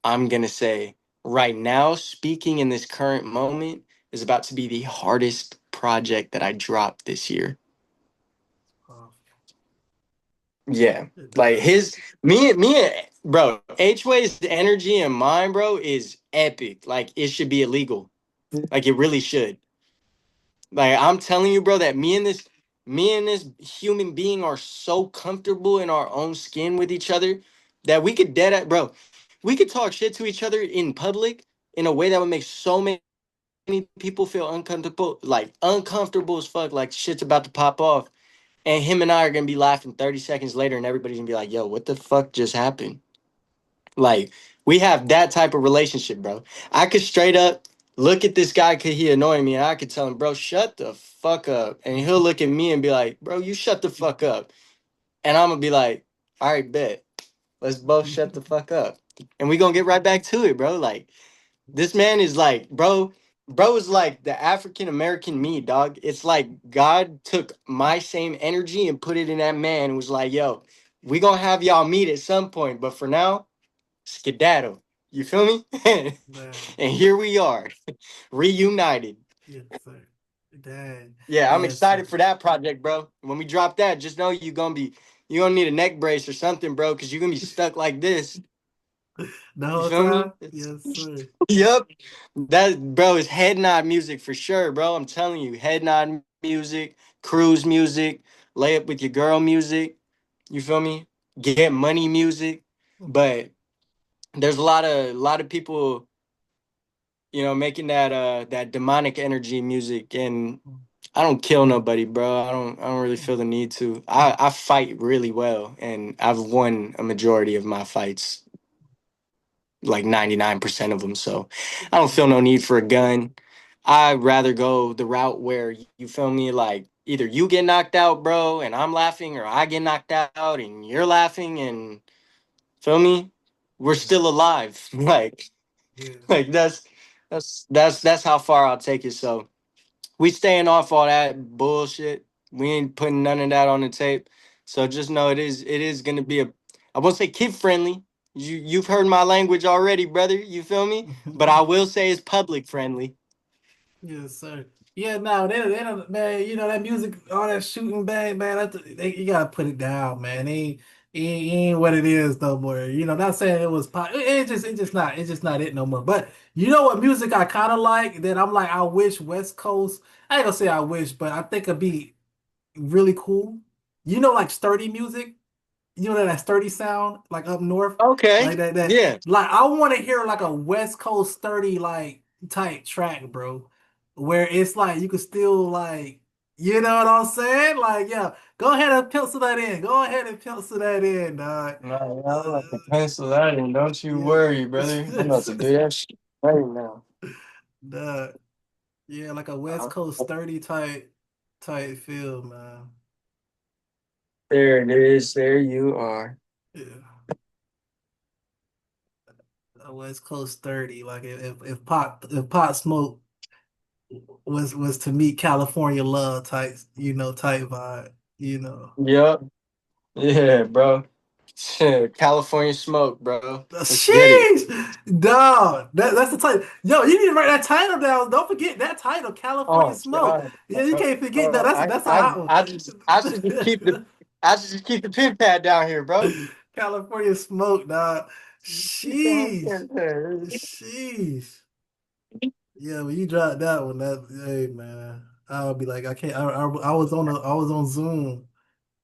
I'm gonna say right now, speaking in this current moment, is about to be the hardest project that I dropped this year. Oh, Yeah. Like nah. bro, Hway's energy and mine, bro, is epic. Like it should be illegal. Like it really should. Like I'm telling you, bro, that me and this human being are so comfortable in our own skin with each other that we could bro, we could talk shit to each other in public in a way that would make so many people feel uncomfortable, like uncomfortable as fuck, like shit's about to pop off. And him and I are gonna be laughing 30 seconds later, and everybody's gonna be like, yo, what the fuck just happened? Like, we have that type of relationship, bro. I could straight up look at this guy, could he annoy me, and I could tell him, bro, shut the fuck up. And he'll look at me and be like, bro, you shut the fuck up. And I'm gonna be like, all right, bet. Let's both shut the fuck up. And we gonna get right back to it, bro. Like, this man is like, bro is like the African American me, dog. It's like God took my same energy and put it in that man and was like, yo, we gonna have y'all meet at some point, but for now, skedaddle. You feel me? Man. And here we are, reunited. Yes, sir. Dang. Yeah, I'm Yes, sir. excited for that project, bro. When we drop that, just know you gonna need a neck brace or something, bro, because you're gonna be stuck like this. The You whole feel me? time? Yes, sir. Yep. That, bro, is head nod music for sure, bro. I'm telling you, head nod music, cruise music, lay up with your girl music. You feel me? Get money music. But there's a lot of people, making that demonic energy music, and I don't kill nobody, bro. I don't really feel the need to. I fight really well, and I've won a majority of my fights, like 99% of them. So I don't feel no need for a gun. I'd rather go the route where you feel me, like either you get knocked out, bro, and I'm laughing, or I get knocked out and you're laughing, and feel me, we're Yeah, still alive. like yeah. like that's how far I'll take it. So we staying off all that bullshit. We ain't putting none of that on the tape. So just know it is gonna be I won't say kid friendly. You've heard my language already, brother. You feel me? But I will say it's public friendly. Yes, sir. Yeah, no, they don't, man. You know that music, all that shooting bang, man. You gotta put it down, man. It ain't what it is no more. You know, not saying it was pop. It's just not it no more. But you know what music I kind of like that I'm like I wish West Coast. I ain't gonna say I wish, but I think it'd be really cool. You know, like sturdy music. You know that sturdy sound like up north, Okay. like that Yeah. like I want to hear like a West Coast sturdy like type track, bro, where it's like you could still like you know what I'm saying? Like, yeah, go ahead and pencil that in. Go ahead and pencil that in, dog. No, I'm Uh, about to pencil that in. Don't you yeah. worry, brother. I'm about to do that shit right now. Dog. Yeah, like a West Uh, Coast sturdy type feel, man. There it is. There you are. Yeah. A West Coast sturdy. Like if Pop Smoke was to meet California love type, type vibe, you know. Yep. Yeah, bro. Shit, California smoke, bro. Let's get it. Sheesh, dog. That's the title. Yo, you need to write that title down. Don't forget that title, California Oh Smoke. God, Yeah, you can't forget that. bro. That's a hot I should just keep the one. pin pad down here, bro. California Smoke, dog. Keep the Sheesh, pin pad. sheesh. Yeah, when you drop that one, hey man, I'll be like, I can't. I was on Zoom.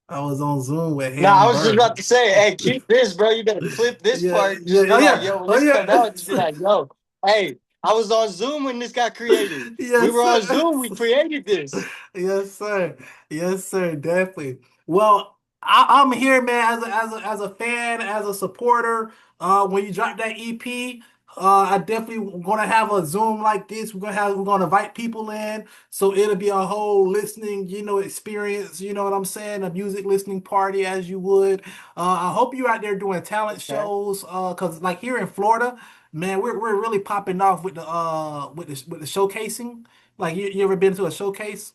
I was on Zoom with No, I was just HEYIMBRR. about to say, hey, keep this, bro. You better clip this Yeah, part. yeah. Just be Oh like, yeah. yo, when Oh this come yeah. out, just be like, yo, hey, I was on Zoom when this got created. We Yes, were on sir. Zoom. We created this. Yes, sir. Yes, sir. Definitely. Well, I'm here, man, as a fan, as a supporter. When you drop that EP, I definitely gonna have a Zoom like this. We're gonna invite people in, so it'll be a whole listening, experience. You know what I'm saying? A music listening party, as you would. I hope you're out there doing talent Okay. shows. Cause like here in Florida, man, we're really popping off with the showcasing. Like you ever been to a showcase?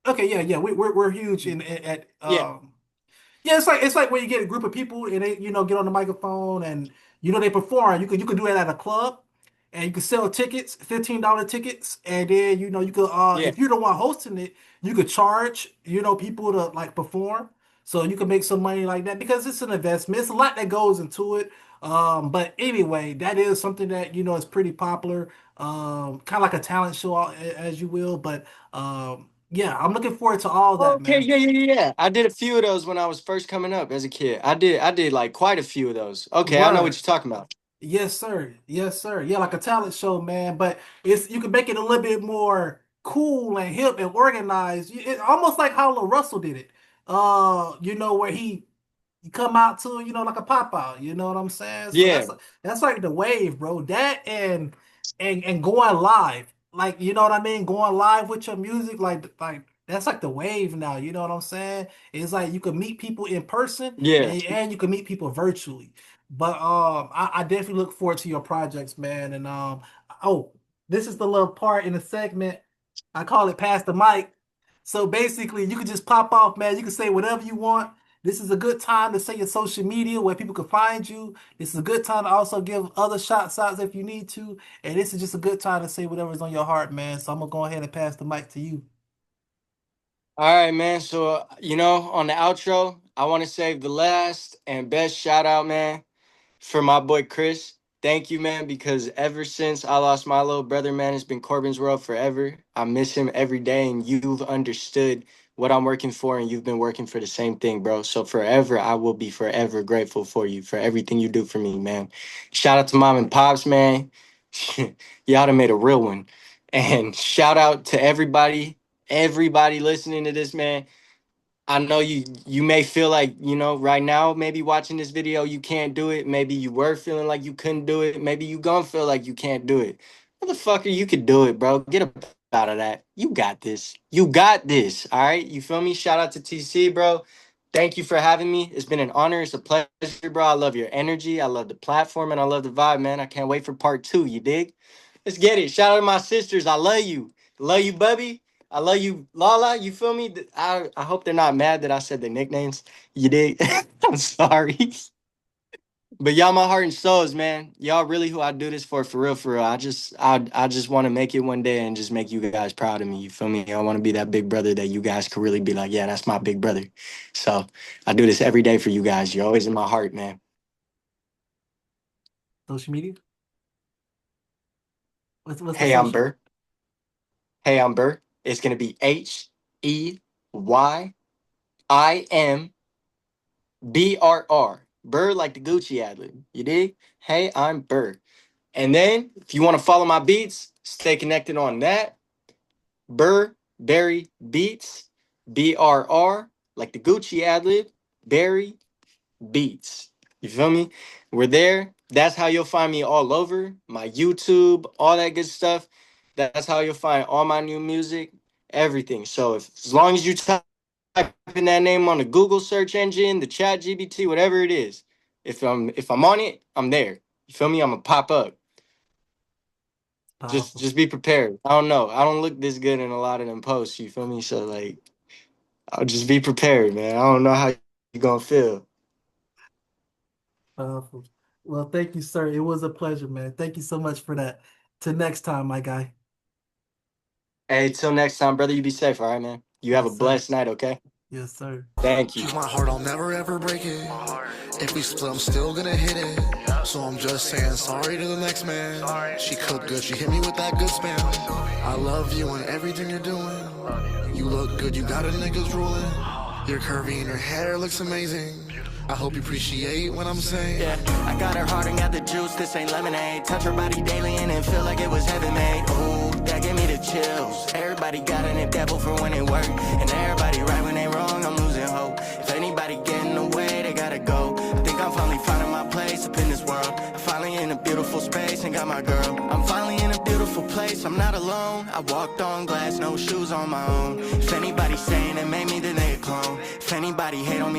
Okay, yeah, yeah. We're huge at Yeah. yeah. It's like when you get a group of people and they get on the microphone and they perform. You could do it at a club, and you can sell tickets, $15 tickets, and then you know you could Yeah. if you're the one hosting it, you could charge people to like perform, so you can make some money like that because it's an investment. It's a lot that goes into it. But anyway, that is something that is pretty popular. Kind of like a talent show, as you will. But yeah, I'm looking forward to all that, Okay, man. yeah. I did a few of those when I was first coming up as a kid. I did like quite a few of those. Okay, I know what Word. you're talking about. Yes, sir. Yes, sir. Yeah, like a talent show, man. But you can make it a little bit more cool and hip and organized. Almost like how Lil Russell did it. Where he come out to, like a pop out. You know what I'm saying? So Yeah, that's like the wave, bro. That and going live. Like, you know what I mean? Going live with your music, like that's like the wave now. You know what I'm saying? It's like you can meet people in person yeah. and you can meet people virtually. But I definitely look forward to your projects, man. And oh, this is the little part in the segment. I call it pass the mic. So basically, you can just pop off, man. You can say whatever you want. This is a good time to say your social media where people can find you. This is a good time to also give other shots outs if you need to. And this is just a good time to say whatever's on your heart, man. So I'm gonna go ahead and pass the mic to you. All right, man. So, on the outro, I want to save the last and best shout out, man, for my boy Chris. Thank you, man, because ever since I lost my little brother, man, it's been Corbin's world forever. I miss him every day, and you've understood what I'm working for, and you've been working for the same thing, bro. So forever, I will be forever grateful for you, for everything you do for me, man. Shout out to mom and pops, man. Y'all done made a real one. And shout out to everybody listening to this, man. I know you may feel like, right now, maybe watching this video, you can't do it. Maybe you were feeling like you couldn't do it. Maybe you gonna feel like you can't do it. Motherfucker, you could do it, bro. Get up out of that. You got this. You got this. All right. You feel me? Shout out to TC, bro. Thank you for having me. It's been an honor. It's a pleasure, bro. I love your energy. I love the platform and I love the vibe, man. I can't wait for part 2. You dig? Let's get it. Shout out to my sisters. I love you. Love you, Bubby. I love you, Lala. You feel me? I hope they're not mad that I said their nicknames. You dig? I'm sorry. But y'all my heart and souls, man. Y'all really who I do this for real, for real. I just want to make it one day and just make you guys proud of me. You feel me? I want to be that big brother that you guys could really be like, yeah, that's my big brother. So I do this every day for you guys. You're always in my heart, man. Social media? What's the Hey, I'm social? Burr. Hey, I'm Burr. It's gonna be HEYIMBRR. Burr like the Gucci ad lib. You dig? Hey, I'm Burr. And then if you want to follow my beats, stay connected on that. brrberrybeats. BRR like the Gucci ad lib. Berry Beats. You feel me? We're there. That's how you'll find me all over. My YouTube, all that good stuff. That's how you'll find all my new music, everything. So as long as you type in that name on the Google search engine, the Chat GBT, whatever it is, if I'm on it, I'm there. You feel me? I'm gonna pop up. Just Powerful. just be prepared. I don't know. I don't look this good in a lot of them posts. You feel me? So like, I'll just be prepared, man. I don't know how you gonna feel. Powerful. Well, thank you, sir. It was a pleasure, man. Thank you so much for that. Till next time, my guy. Hey, till next time, brother. You be safe, all right, man? You have a Yes, sir. blessed night, okay? Yes, sir. Thank you. Keep my heart, I'll never ever break it. If we split, I'm still gonna hit it. So I'm just saying sorry to the next man. She cooked good, she hit me with that good spam. I love you and everything you're doing. You look good, you got a niggas ruling. You're curvy and your hair looks amazing. I hope you appreciate what I'm saying. Yeah, I got her heart and got the juice, this ain't lemonade. Touch her body daily and it feel like it was heaven made. Ooh, that gave me the chills. Everybody got an devil for when it work. And everybody right when they wrong, I'm losing hope. If anybody get in the way, they gotta go. I think I'm finally finding my place up in this world. I'm finally in a beautiful space and got my girl. I'm finally in a beautiful place, I'm not alone. I walked on glass, no shoes on my own. If anybody saying it made me, then they a clone. If anybody hate on me,